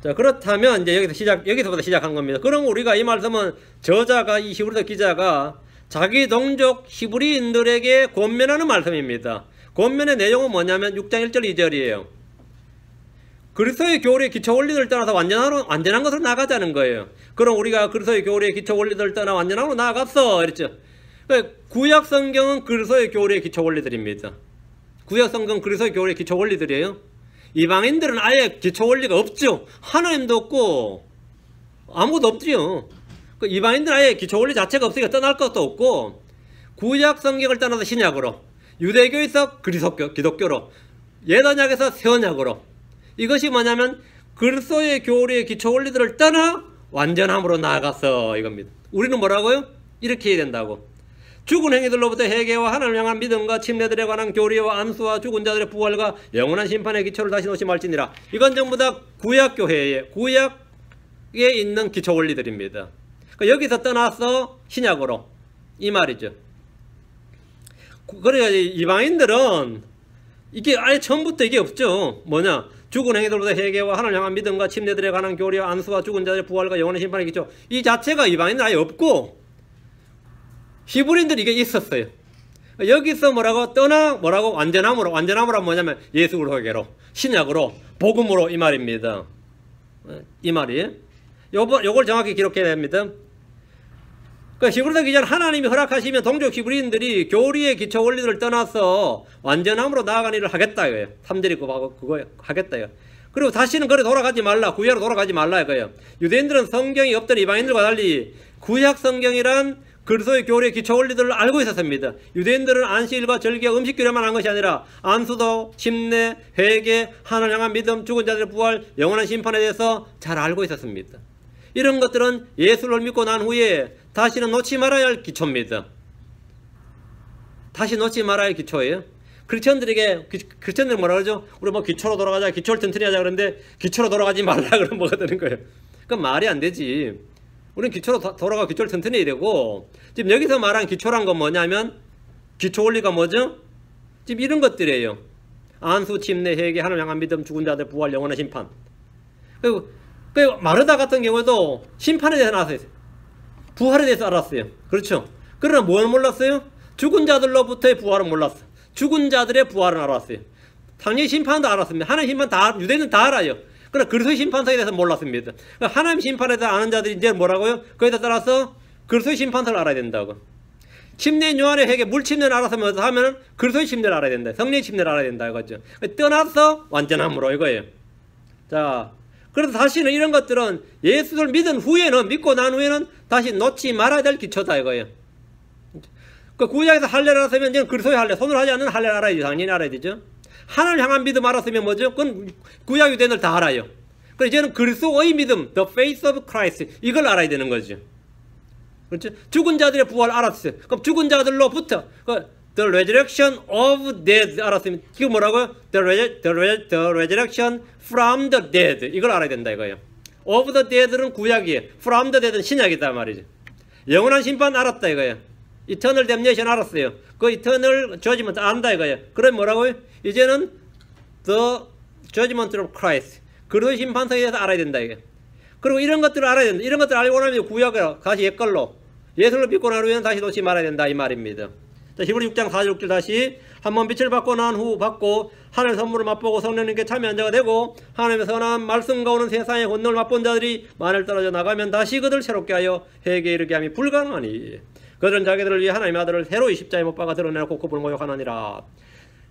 자, 그렇다면 이제 여기서부터 시작한 겁니다. 그럼 우리가 이 말씀은 저자가, 이 히브리서 기자가 자기 동족 히브리인들에게 권면하는 말씀입니다. 권면의 내용은 뭐냐면 6장 1절 2절이에요. 그리스도의 교리의 기초 원리들을 떠나서 완전한 것으로 나가자는 거예요. 그럼 우리가 그리스도의 교리의 기초 원리들을 떠나 완전한 것으로 나아갔어. 이랬죠. 구약 성경은 그리스도의 교리의 기초 원리들입니다. 구약 성경 그리스도의 교리의 기초 원리들이에요. 이방인들은 아예 기초 원리가 없죠. 하나님도 없고 아무것도 없지요. 이방인들은 아예 기초 원리 자체가 없으니까 떠날 것도 없고, 구약 성경을 떠나서 신약으로, 유대교에서 그리스도 기독교로, 옛 언약에서 새 언약으로, 이것이 뭐냐면 그리스도의 교리의 기초 원리들을 떠나 완전함으로 나아갔어 이겁니다. 우리는 뭐라고요? 이렇게 해야 된다고. 죽은 행위들로부터 회개와 하나님을 향한 믿음과 침례들에 관한 교리와 안수와 죽은 자들의 부활과 영원한 심판의 기초를 다시 놓지 말지니라. 이건 전부 다 구약교회에, 구약에 있는 기초 원리들입니다. 그러니까 여기서 떠나서 신약으로, 이 말이죠. 그래야 이방인들은 이게 아예 처음부터 이게 없죠. 뭐냐? 죽은 행위들로부터 회개와 하나님을 향한 믿음과 침례들에 관한 교리와 안수와 죽은 자들의 부활과 영원한 심판의 기초, 이 자체가 이방인들은 아예 없고, 히브리인들이 이게 있었어요. 여기서 뭐라고 떠나 뭐라고 완전함으로, 완전함으로 뭐냐면 예수 그리스도로, 신약으로, 복음으로 이 말입니다. 이 말이 요걸 정확히 기록해야 됩니다. 그러니까 히브리서 기자는 하나님이 허락하시면 동족 히브리인들이 교리의 기초 원리들을 떠나서 완전함으로 나아가는 일을 하겠다 이거예요. 3절이 그거 하겠다 이거예요. 그리고 다시는 그래 돌아가지 말라, 구약으로 돌아가지 말라 이거예요. 유대인들은 성경이 없던 이방인들과 달리 구약 성경이란 그리스도의 교리의 기초 원리들을 알고 있었습니다. 유대인들은 안식일과 절기와 음식규례만 한 것이 아니라 안수도, 침례, 회개, 하나님을 향한 믿음, 죽은 자들의 부활, 영원한 심판에 대해서 잘 알고 있었습니다. 이런 것들은 예수를 믿고 난 후에 다시는 놓지 말아야 할 기초입니다. 다시 놓지 말아야 할 기초예요. 크리스천들이 뭐라 그러죠? 우리 뭐 기초로 돌아가자, 기초를 튼튼히 하자 그러는데 기초로 돌아가지 말라 그러면 뭐가 되는 거예요? 그건 말이 안 되지. 우리는 기초로 돌아가 기초를 튼튼히 해야 되고, 지금 여기서 말한 기초란 건 뭐냐면 기초 원리가 뭐죠? 지금 이런 것들이에요. 안수, 침례, 회개, 하나님을 향한 믿음, 죽은 자들 부활, 영원한 심판. 그리고 마르다 같은 경우도 심판에 대해서 알았어요. 부활에 대해서 알았어요. 그렇죠? 그러나 뭘 몰랐어요? 죽은 자들로부터의 부활은 몰랐어. 죽은 자들의 부활은 알았어요. 당연히 심판도 알았습니다. 하나님 심판 다, 유대인은 다 알아요. 그러나 그리스도의 심판서에 대해서 몰랐습니다. 하나님 심판에 대해서 아는 자들이 이제 뭐라고요? 그에 따라서 그리스도의 심판서를 알아야 된다고. 침례 요한의 회개, 물침례를 알았으면 하면은 그리스도의 침례를 알아야 된다. 성령의 침례를 알아야 된다 이거죠. 떠나서 완전함으로 이거예요. 자, 그래서 다시는 이런 것들은 예수를 믿은 후에는, 믿고 난 후에는 다시 놓지 말아야 될 기초다 이거예요. 그 구약에서 할례를 알았으면 이제는 그리스도의 할례, 손으로 하지 않는 할례를 알아야지. 당연히 알아야 되죠. 하나님을 향한 믿음 알았으면 뭐죠? 그건 구약 유대인들 다 알아요. 그래서 이제는 그리스도의 믿음, the faith of Christ, 이걸 알아야 되는 거죠. 그렇죠? 죽은 자들의 부활 알았어요. 그럼 죽은 자들로부터 the resurrection of dead 알았으면 지금 뭐라고요? the resurrection from the dead, 이걸 알아야 된다 이거예요. of the dead는 구약이에요. from the dead는 신약이다 말이죠. 영원한 심판 알았다 이거예요. eternal damnation 알았어요. 그 eternal judgment 안다 이거예요. 그럼 뭐라고요? 이제는 the judgment of Christ, 그리스도의 심판서에 대해서 알아야 된다 이게. 그리고 이런 것들을 알아야 된다. 이런 것들을 알고 나면 구약으로 다시 옛걸로 예수를 믿고 난 후에는 다시 놓지 말아야 된다 이 말입니다. 자, 히브리 6장 4절 6절 다시, 한번 빛을 받고 난 후 받고 하늘의 선물을 맛보고 성령님께 참여한 자가 되고 하나님의 선한 말씀과 오는 세상의 권능을 맛본 자들이 만일 떨어져 나가면 다시 그들 새롭게 하여 회개에 이르게 함이 불가능하니 그들은 자기들을 위해 하나님의 아들을 새로이 십자가에 못 박아 드러내놓고 그분을 모욕하느니라.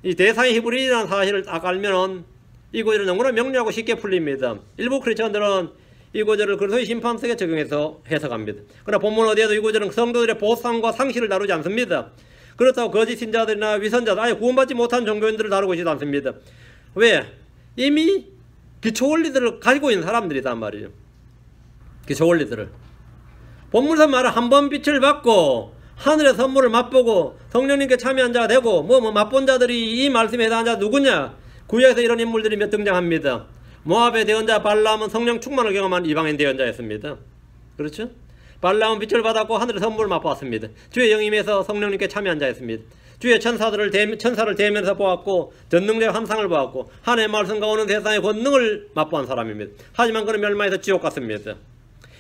이 대상의 히브리라는 사실을 딱 알면은 이 구절은 너무나 명료하고 쉽게 풀립니다. 일부 크리스천들은 이 구절을 그리스도의 심판석에 적용해서 해석합니다. 그러나 본문 어디에도 이 구절은 성도들의 보상과 상실을 다루지 않습니다. 그렇다고 거짓 신자들이나 위선자들, 아예 구원받지 못한 종교인들을 다루고 있지도 않습니다. 왜? 이미 기초 원리들을 가지고 있는 사람들이란 말이에요. 기초 원리들을. 본문에서 말은 한 번 빛을 받고 하늘의 선물을 맛보고 성령님께 참여한 자가 되고 맛본 자들이 이 말씀에 해당한 자가 누구냐? 구약에서 이런 인물들이 몇 등장합니다. 모압의 대언자 발람은 성령 충만을 경험한 이방인 대언자였습니다. 그렇죠? 발람은 빛을 받았고 하늘의 선물을 맛보았습니다. 주의 영임에서 성령님께 참여한 자였습니다. 주의 천사를 대면서 보았고 전능자의 환상을 보았고 하나님의 말씀과 오는 세상의 권능을 맛보한 사람입니다. 하지만 그는 멸망해서 지옥 갔습니다.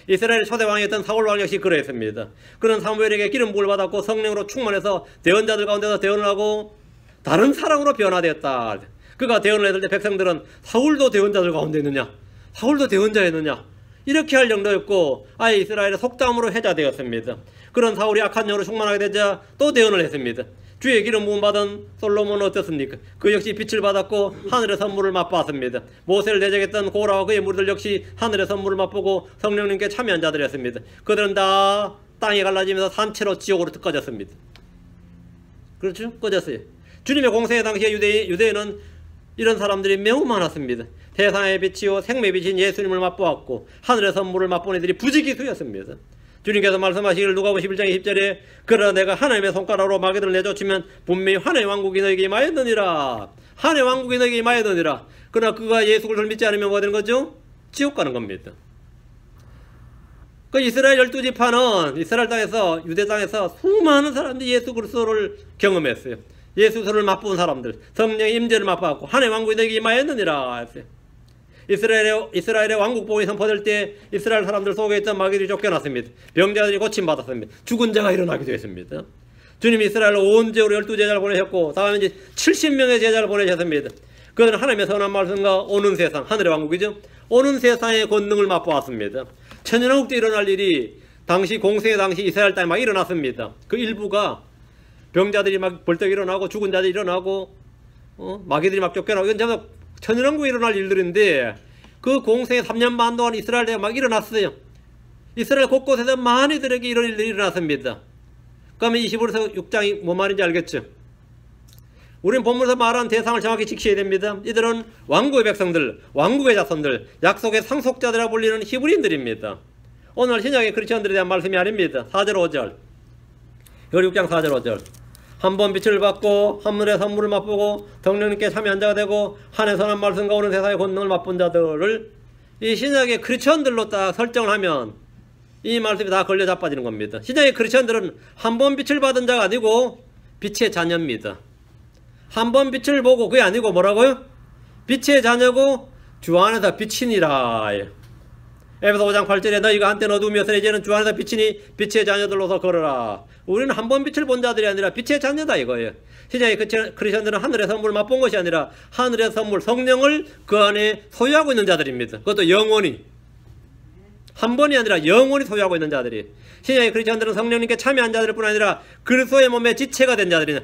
이스라엘 초대 왕이었던 사울 왕 역시 그러했습니다. 그는 사무엘에게 기름 부음을 받았고 성령으로 충만해서 대언자들 가운데서 대언을 하고 다른 사람으로 변화되었다. 그가 대언을 했을 때 백성들은 사울도 대언자들 가운데 있느냐? 사울도 대언자였느냐? 이렇게 할 정도였고 아예 이스라엘의 속담으로 회자되었습니다. 그런 사울이 악한 영으로 충만하게 되자 또 대언을 했습니다. 주의 기름 부음 받은 솔로몬은 어떻습니까? 그 역시 빛을 받았고 하늘의 선물을 맛보았습니다. 모세를 대적했던 고라와 그의 무리들 역시 하늘의 선물을 맛보고 성령님께 참여한 자들이었습니다. 그들은 다 땅이 갈라지면서 산채로 지옥으로 꺼졌습니다. 그렇죠? 꺼졌어요. 주님의 공생의 당시에 유대인은 이런 사람들이 매우 많았습니다. 세상의 빛이요 생명의 빛인 예수님을 맛보았고 하늘의 선물을 맛본 이들이 부지기수였습니다. 주님께서 말씀하시기를 누가복음 11장 20절에 그러나 내가 하나님의 손가락으로 마귀들을 내쫓으면 분명히 하나님의 왕국이 너에게 임하였느니라. 하나님의 왕국이 너에게 임하였느니라. 그러나 그가 예수 그리스도를 믿지 않으면 뭐가 되는 거죠? 지옥 가는 겁니다. 그 이스라엘 12지파는 이스라엘 땅에서 유대 땅에서 수많은 사람들이 예수 그리스도를 경험했어요. 예수 그리스도를 맛본 사람들, 성령의 임재를 맛보았고 하나님의 왕국이 너에게 임하였느니라 했어요. 이스라엘의 왕국복음이 선포될 때 이스라엘 사람들 속에 있던 마귀들이 쫓겨났습니다. 병자들이 고침받았습니다. 죽은 자가 일어나기도 했습니다. 주님이 이스라엘로 온 제후로 12제자를 보내셨고 다음에 이제 70명의 제자를 보내셨습니다. 그들은 하나님의 선한 말씀과 오는 세상, 하늘의 왕국이죠. 오는 세상의 권능을 맛보았습니다. 천연왕국 때 일어날 일이 당시 공생의 당시 이스라엘 땅에 막 일어났습니다. 그 일부가 병자들이 막 벌떡 일어나고 죽은 자들이 일어나고 마귀들이 막 쫓겨나고 이건 전부 천연왕국에 일어날 일들인데 그 공생의 3년 반 동안 이스라엘에 막 일어났어요. 이스라엘 곳곳에서 많이들에게 이런 일들이 일어났습니다. 그러면 25에서 6장이 뭔 말인지 알겠죠? 우리는 본문에서 말한 대상을 정확히 지켜야 됩니다. 이들은 왕국의 백성들, 왕국의 자손들, 약속의 상속자들이라 불리는 히브리인들입니다. 오늘 신약의 크리스천들에 대한 말씀이 아닙니다. 4절 5절 여기 6장 4절 5절 한 번 빛을 받고 하늘의 선물을 맛보고 성령님께 참여한 자가 되고 하늘의 선한 말씀과 오는 세상의 권능을 맛본 자들을 이 신약의 크리스천들로 딱 설정을 하면 이 말씀이 다 걸려 자빠지는 겁니다. 신약의 크리스천들은 한 번 빛을 받은 자가 아니고 빛의 자녀입니다. 한 번 빛을 보고 그게 아니고 뭐라고요? 빛의 자녀고 주 안에서 빛이니라. 에베소 5장 8절에 너희가 한때는 어두움이었으나 이제는 주 안에서 빛이니 빛의 자녀들로서 걸어라. 우리는 한 번 빛을 본 자들이 아니라 빛의 자녀다 이거예요. 신약의 크리스천들은 하늘의 선물을 맛본 것이 아니라 하늘의 선물 성령을 그 안에 소유하고 있는 자들입니다. 그것도 영원히 한 번이 아니라 영원히 소유하고 있는 자들이. 신약의 크리스천들은 성령님께 참여한 자들 뿐 아니라 그리스도의 몸의 지체가 된 자들이냐.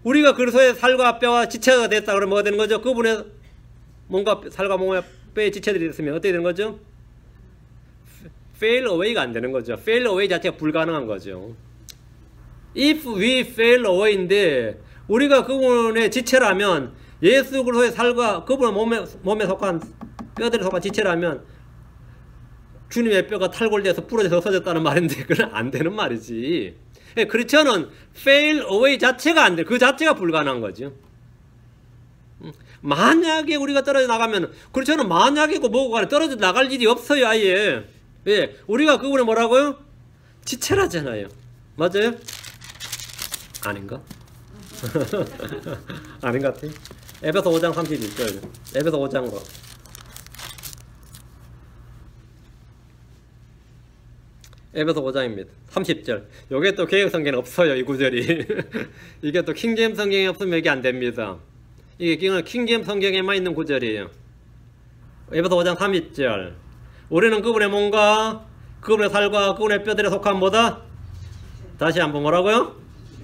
우리가 그리스도의 살과 뼈와 지체가 됐다 그러면 뭐가 되는 거죠? 그분의 몸과 살과 몸의 뼈의 지체들이 됐으면 어떻게 되는 거죠? fail away가 안 되는 거죠. fail away 자체가 불가능한 거죠. if we fail away인데 우리가 그분의 지체라면 예수 그리스도의 살과 그분의 몸에 속한 뼈들에 속한 지체라면 주님의 뼈가 탈골돼서 부러져서 없어졌다는 말인데 그건 안 되는 말이지. 크리스천은 fail away 자체가 안 돼. 그 자체가 불가능한 거죠. 만약에 우리가 떨어져 나가면 크리스천은 만약이고 뭐고 간에 떨어져 나갈 일이 없어요. 아예. 예, 우리가 그분의 뭐라고요? 지체라잖아요. 맞아요? 아닌가? 아닌 것 같아. 에베소 5장 31절. 에베소 5장으로. 에베소 5장입니다. 30절. 요게 또 개역 성경에 없어요. 이 구절이. 이게 또 킹제임 성경에 없으면 이게 안 됩니다. 이게 킹제임 성경에만 있는 구절이에요. 에베소 5장 30절. 우리는 그분의 몸과 그분의 살과 그분의 뼈들에 속한 뭐다? 다시 한번 뭐라고요?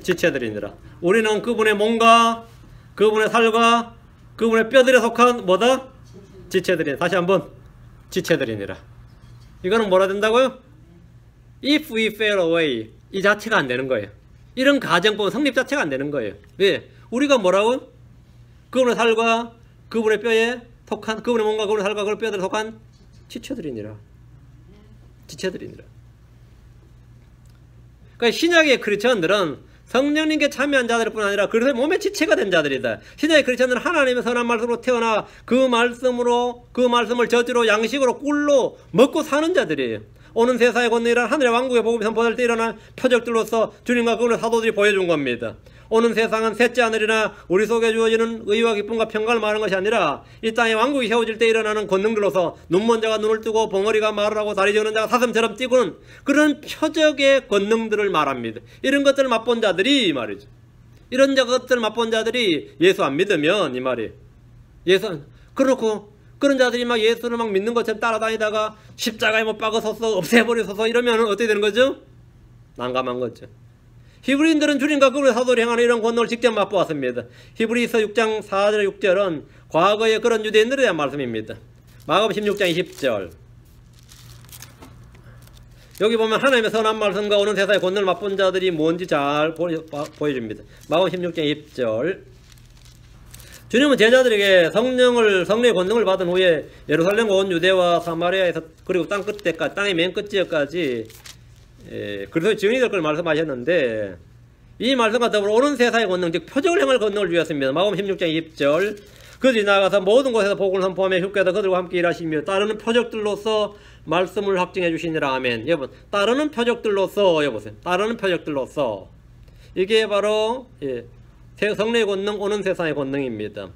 지체들이니라. 우리는 그분의 몸과 그분의 살과 그분의 뼈들에 속한 뭐다? 지체들이니라. 다시 한번 지체들이니라. 이거는 뭐라 된다고요? If we fail away 이 자체가 안 되는 거예요. 이런 가정법 성립 자체가 안 되는 거예요. 왜? 우리가 뭐라고? 그분의 살과 그분의 뼈에 속한 그분의 몸과 그분의 살과 그분의 뼈들에 속한 지체들이니라. 지체들이니라. 그러니까 신약의 크리스천들은 성령님께 참여한 자들뿐 아니라 그리스도의 몸의 지체가 된 자들이다. 신약의 크리스천들은 하나님의 선한 말씀으로 태어나 그 말씀을 젖으로 양식으로 꿀로 먹고 사는 자들이에요. 오는 세상의 권능이란 하늘의 왕국의 복음이 선포될 때 일어날 표적들로서 주님과 그분의 사도들이 보여준 겁니다. 오는 세상은 셋째 하늘이나 우리 속에 주어지는 의와 기쁨과 평강을 말하는 것이 아니라 이 땅에 왕국이 세워질 때 일어나는 권능들로서 눈먼 자가 눈을 뜨고 벙어리가 말을 하고 다리 저는 자가 사슴처럼 뛰고는 그런 표적의 권능들을 말합니다. 이런 것들을 맛본 자들이 이 말이죠. 이런 것들을 맛본 자들이 예수 안 믿으면 이 말이 그렇고 그런 자들이 막 예수를 막 믿는 것처럼 따라다니다가 십자가에 못 박아서서 없애버려서서 이러면 어떻게 되는 거죠? 난감한 거죠. 히브리인들은 주님과 그분의 사도를 행하는 이런 권능을 직접 맛보았습니다. 히브리서 6장 4절 6절은 과거의 그런 유대인들에 대한 말씀입니다. 마가복음 16장 20절. 여기 보면 하나님의 선한 말씀과 오는 세상의 권능을 맛본 자들이 뭔지 잘 보여줍니다. 마가복음 16장 20절. 주님은 제자들에게 성령의 권능을 받은 후에 예루살렘과 온 유대와 사마리아에서 그리고 땅 끝에까지, 땅의 맨 끝지역까지 그래서 증인이 될 걸 말씀하셨는데, 이 말씀과 더불어 오는 세상의 권능, 즉 표적을 행할 권능을 주셨습니다. 마가복음 16장 20절. 그들이 나가서 모든 곳에서 복음을 선포하며 흉께서 그들과 함께 일하시며 따르는 표적들로서 말씀을 확증해 주시니라. 아멘. 여러분, 따르는 표적들로서, 여보세요. 따르는 표적들로서. 이게 바로 성령의 권능, 오는 세상의 권능입니다.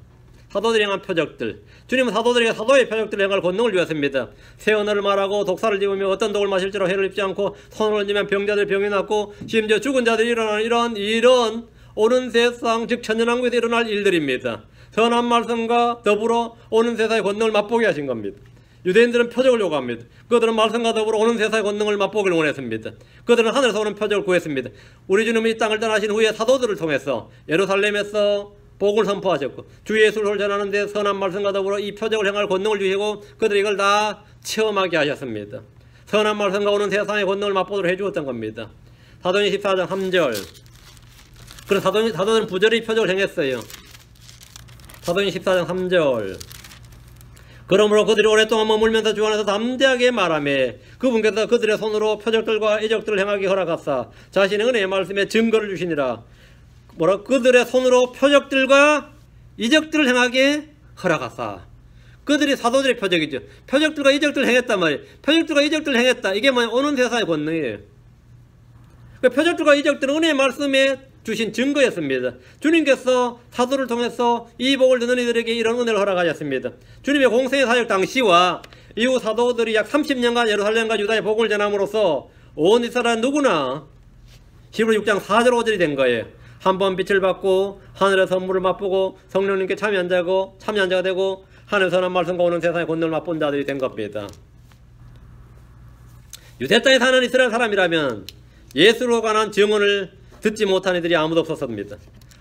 사도들이 행한 표적들. 주님은 사도들에게 사도의 표적들을 행할 권능을 주었습니다. 새 언어를 말하고 독사를 집으며 어떤 독을 마실지로 해를 입지 않고 손을 얹으면 병자들 병이 낫고 심지어 죽은 자들이 일어나는 이런 오는 세상, 즉 천년왕국에서 일어날 일들입니다. 선한 말씀과 더불어 오는 세상의 권능을 맛보게 하신 겁니다. 유대인들은 표적을 요구합니다. 그들은 말씀과 더불어 오는 세상의 권능을 맛보기를 원했습니다. 그들은 하늘에서 오는 표적을 구했습니다. 우리 주님은 이 땅을 떠나신 후에 사도들을 통해서 예루살렘에서 복을 선포하셨고 주 예수를 전하는데 선한 말씀과 더불어 이 표적을 행할 권능을 주시고 그들이 이걸 다 체험하게 하셨습니다. 선한 말씀과 오는 세상의 권능을 맛보도록 해주었던 겁니다. 사도행 14장 3절. 그래서 사도들은 부절히 표적을 행했어요. 사도행 14장 3절. 그러므로 그들이 오랫동안 머물면서 주 안에서 담대하게 말하며 그분께서 그들의 손으로 표적들과 이적들을 행하게 허락하사 자신의 은혜의 말씀에 증거를 주시니라. 그들의 손으로 표적들과 이적들을 행하게 허락하사. 그들이 사도들의 표적이죠. 표적들과 이적들을 행했단 말이에요. 표적들과 이적들을 행했다. 이게 뭐냐? 오는 세상의 권능이에요. 표적들과 이적들은 은혜의 말씀에 주신 증거였습니다. 주님께서 사도를 통해서 이 복을 듣는 이들에게 이런 은혜를 허락하셨습니다. 주님의 공생의 사역 당시와 이후 사도들이 약 30년간 예루살렘과 유다의 복을 전함으로써 온 이스라엘 누구나 히브리 6장 4절 5절이 된 거예요. 한번 빛을 받고 하늘의 선물을 맛보고 성령님께 참여한 자가 되고 하늘 선한 말씀과 오는 세상의 권능을 맛본 자들이 된 겁니다. 유대 땅에 사는 이스라엘 사람이라면 예수로 관한 증언을 듣지 못한 이들이 아무도 없었습니다.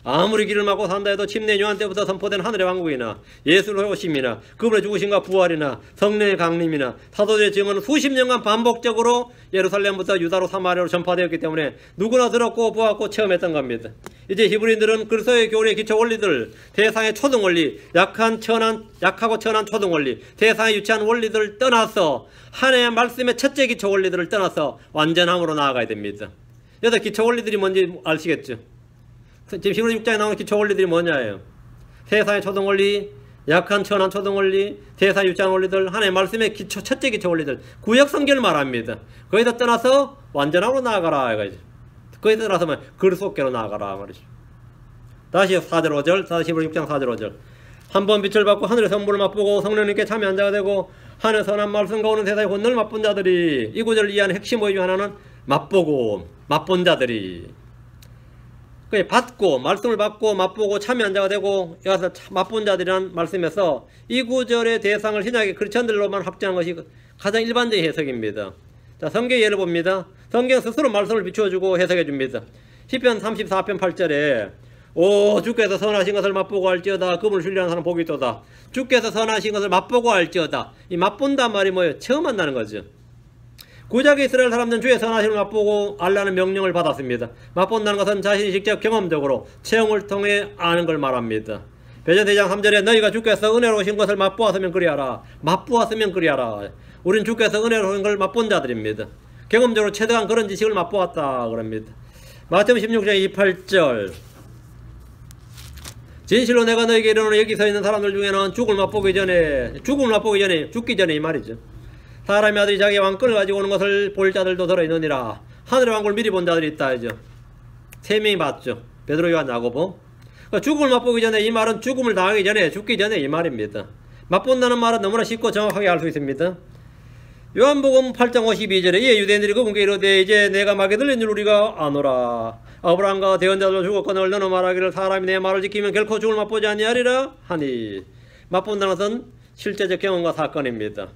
아무리 길을 막고 산다 해도 침례 요한 때부터 선포된 하늘의 왕국이나 예수의 오심이나 그분의 죽으심과 부활이나 성령의 강림이나 사도들의 증언은 수십 년간 반복적으로 예루살렘부터 유다로 사마리아로 전파되었기 때문에 누구나 들었고 보았고 체험했던 겁니다. 이제 히브리인들은 그리스도의 교리의 기초 원리들, 대상의 초등 원리, 약하고 천한 초등 원리, 대상의 유치한 원리들을 떠나서 하나님의 말씀의 첫째 기초 원리들을 떠나서 완전함으로 나아가야 됩니다. 여기서 기초 원리들이 뭔지 아시겠죠? 지금 히브리 6장에 나오는 기초 원리들이 뭐냐예요. 세상의 초등 원리, 약한 천한 초등 원리, 대상의 유치한 원리들, 하나님의 말씀의 기초, 첫째 기초 원리들, 구약 성경을 말합니다. 거기서 떠나서 완전함으로 나아가라 이거지. 거기서 떠나서 그리스도께로 나아가라 말이죠. 다시 4절 5절, 다시 히브리 6장 4절 5절. 한번 빛을 받고 하늘의 선물을 맛보고 성령님께 참여한 자가 되고 하늘 선한 말씀과 오는 세상의 권능을 맛본 자들이, 이 구절을 이해하는 핵심 모임 중 하나는 맛보고 맛본 자들이, 받고 말씀을 받고 맛보고 참여한 자가 되고 여기서 맛본 자들이라는 말씀에서 이 구절의 대상을 신약의 크리스천들로만 확정한 것이 가장 일반적인 해석입니다. 자, 성경의 예를 봅니다. 성경 스스로 말씀을 비추어주고 해석해 줍니다. 시편 34편 8절에 오 주께서 선하신 것을 맛보고 알지어다. 그분을 신뢰하는 사람 복이 있도다. 주께서 선하신 것을 맛보고 알지어다. 이 맛본단 말이 뭐예요? 처음 만나는 거죠. 구약의 이스라엘 사람들은 주의 선하심을 맛보고 알라는 명령을 받았습니다. 맛본다는 것은 자신이 직접 경험적으로 체험을 통해 아는 걸 말합니다. 베드로 4장 3절에 너희가 주께서 은혜로우신 것을 맛보았으면 그리하라. 맛보았으면 그리하라. 우린 주께서 은혜로우신 걸 맛본 자들입니다. 경험적으로 최대한 그런 지식을 맛보았다 그럽니다. 마태복음 16장 28절 진실로 내가 너에게 이르노니 여기 서 있는 사람들 중에는 죽음을 맛보기 전에 죽기 전에 이 말이죠. 사람의 아들이 자기의 왕권을 가지고 오는 것을 볼 자들도 들어있느니라. 하늘의 왕국을 미리 본 자들이 있다 하죠. 세 명이 봤죠. 베드로, 요한, 야고보. 그러니까 죽음을 맛보기 전에, 이 말은 죽음을 당하기 전에, 죽기 전에 이 말입니다. 맛본다는 말은 너무나 쉽고 정확하게 알 수 있습니다. 요한복음 8장 52절에 이에 유대인들이 그분께 이르되 이제 내가 마게 들린 줄 우리가 아노라. 아브라함과 대언자들로 죽었거늘 너는 말하기를 사람이 내 말을 지키면 결코 죽을 맛보지 아니하리라 하니 맛본다는 것은 실제적 경험과 사건입니다.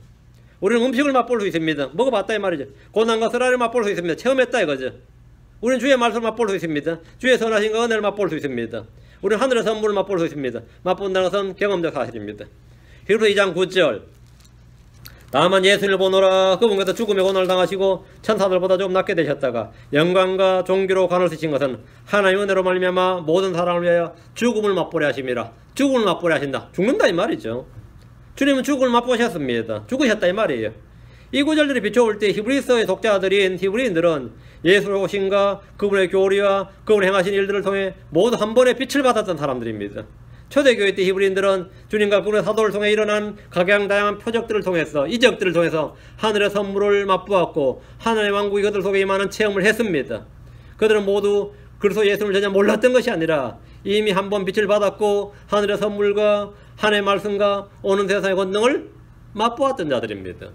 우리는 음식을 맛볼 수 있습니다. 먹어봤다 이 말이죠. 고난과 쓰라를 맛볼 수 있습니다. 체험했다 이거죠. 우리는 주의 말씀을 맛볼 수 있습니다. 주의 선하신과 은혜를 맛볼 수 있습니다. 우리는 하늘의 선물을 맛볼 수 있습니다. 맛본다는 것은 경험적 사실입니다. 히브리서 2장 9절 다만 예수를 보노라 그분께서 죽음의 고난을 당하시고 천사들보다 좀 낫게 되셨다가 영광과 존귀로 관을 쓰신 것은 하나님의 은혜로 말미암아 모든 사람을 위하여 죽음을 맛보려 하심이라. 죽음을 맛보려 하신다. 죽는다 이 말이죠. 주님은 죽음을 맛보셨습니다. 죽으셨다 이 말이에요. 이 구절들이 비춰올 때 히브리서의 독자들인 히브리인들은 예수의 오심과 그분의 교리와 그분의 행하신 일들을 통해 모두 한 번에 빛을 받았던 사람들입니다. 초대교회 때 히브리인들은 주님과 그분의 사도를 통해 일어난 각양다양한 표적들을 통해서 이적들을 통해서 하늘의 선물을 맛보았고 하나님의 왕국이 그들 속에 임하는 체험을 했습니다. 그들은 모두 그리스도 예수를 전혀 몰랐던 것이 아니라 이미 한 번 빛을 받았고 하늘의 선물과 하나님의 말씀과 오는 세상의 권능을 맛보았던 자들입니다.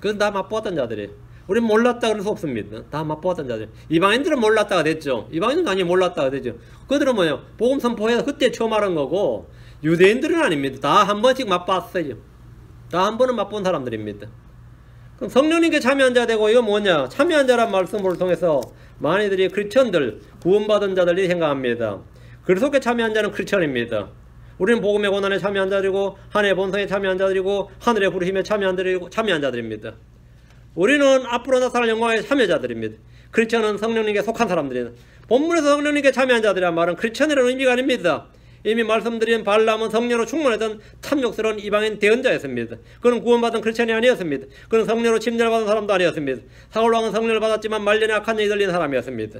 그건 다 맛보았던 자들이에요. 우리는 몰랐다 그럴 수 없습니다. 다 맛보았던 자들. 이방인들은 몰랐다가 됐죠. 이방인은 당연히 몰랐다가 되죠. 그들은 뭐예요? 복음 선포해서 그때 처음 알은 거고 유대인들은 아닙니다. 다 한 번씩 맛봤어요. 다 한 번은 맛본 사람들입니다. 그럼 성령님께 참여한 자 되고 이거 뭐냐? 참여한 자란 말씀을 통해서 많이들이 크리스천들, 구원받은 자들이 생각합니다. 그리스도께 참여한 자는 크리스천입니다. 우리는 복음의 고난에 참여한 자들이고 하늘의 본성에 참여한 자들이고 하늘의 부르심에 참여한 자들입니다. 우리는 앞으로 나타날 영광의 참여자들입니다. 크리스천은 성령님께 속한 사람들입니다. 본문에서 성령님께 참여한 자들이란 말은 크리스천이라는 의미가 아닙니다. 이미 말씀드린 발람은 성령으로 충만했던 탐욕스러운 이방인 대언자였습니다. 그는 구원받은 크리스천이 아니었습니다. 그는 성령으로 침례를 받은 사람도 아니었습니다. 사울왕은 성령을 받았지만 말년에 악한 영이 들린 사람이었습니다.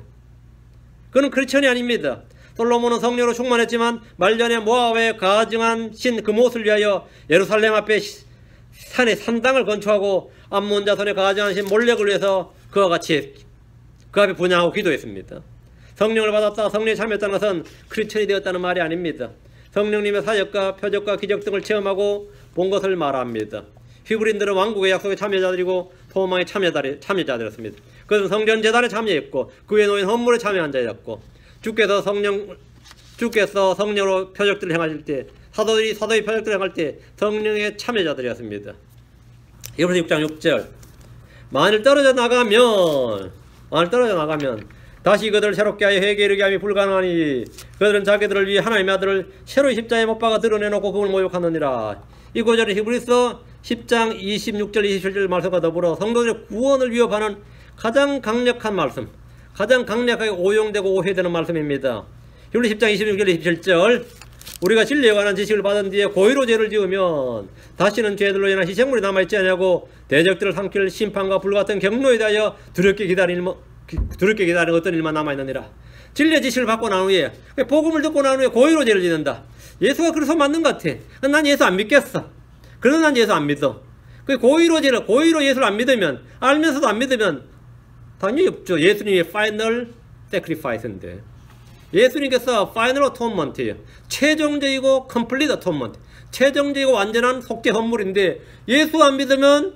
그는 크리스천이 아닙니다. 솔로몬은 성령으로 충만했지만 말년에 모압에 가증한 신 그못을 위하여 예루살렘 앞에 산에 산당을 건축하고 암몬 자손에 가증한 신 몰렉을 위해서 그와 같이 그 앞에 분향하고 기도했습니다. 성령을 받았다 성령에 참여했다는 것은 크리스천이 되었다는 말이 아닙니다. 성령님의 사역과 표적과 기적 등을 체험하고 본 것을 말합니다. 히브리인들은 왕국의 약속의 참여자들이고 소망의 참여자들이었습니다. 그것은 성전 제단에 참여했고 그에 놓인 헌물에 참여한 자였고 주께서 성령으로 표적들을 행하실 때 사도의 표적들을 행할 때 성령의 참여자들이었습니다. 히브리서 6장 6절 만일 떨어져 나가면 다시 그들을 새롭게 하여 회개에 이르게 함이 불가능하니 그들은 자기들을 위해 하나님의 아들을 새로이 십자가에 못 박아 드러내놓고 그걸 모욕하느니라. 이 구절은 히브리서 10장 26절 27절 말씀과 더불어 성도들의 구원을 위협하는 가장 강력한 말씀, 가장 강력하게 오용되고 오해되는 말씀입니다. 히브리서 10장 26절 27절 우리가 진리에 관한 지식을 받은 뒤에 고의로 죄를 지으면 다시는 죄들로 인한 희생물이 남아있지 않냐고 대적들을 삼킬 심판과 불같은 경로에 대하여 두렵게 기다리는 어떤 일만 남아있느니라. 진리의 지식을 받고 난 후에 복음을 듣고 난 후에 고의로 죄를 짓는다. 예수가 그래서 맞는 것 같아. 난 예수 안 믿겠어. 그래서 난 예수 안 믿어. 고의로 예수를 안 믿으면 알면서도 안 믿으면 당연히 없죠. 예수님의 파이널 세크리파이스인데 예수님께서 파이널 어톤먼트예요. 최종적이고 컴플리트 어톤먼트, 최종적이고 완전한 속죄 헌물인데 예수 안 믿으면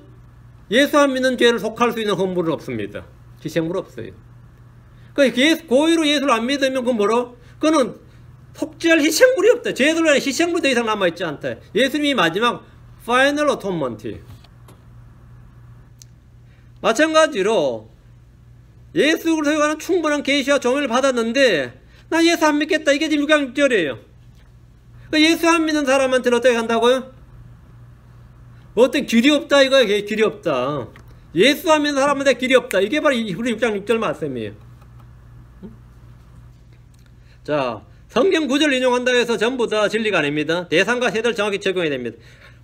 예수 안 믿는 죄를 속할 수 있는 헌물은 없습니다. 희생물 없어요. 고의로 예수를 안 믿으면 그건 뭐로? 그거는 속죄할 희생물이 없다. 죄들로 인한 희생물이 더 이상 남아있지 않다. 예수님이 마지막 파이널 어톤먼트. 마찬가지로 예수 그리스도에 관한 충분한 계시와 조명을 받았는데 나 예수 안 믿겠다. 이게 지금 6장 6절이에요. 예수 안 믿는 사람한테는 어떻게 한다고요? 어떤 길이 없다 이거야. 길이 없다. 예수 안 믿는 사람한테 길이 없다. 이게 바로 우리 6장 6절 말씀이에요. 자, 성경 구절 인용한다 해서 전부 다 진리가 아닙니다. 대상과 세대를 정확히 적용해야 됩니다.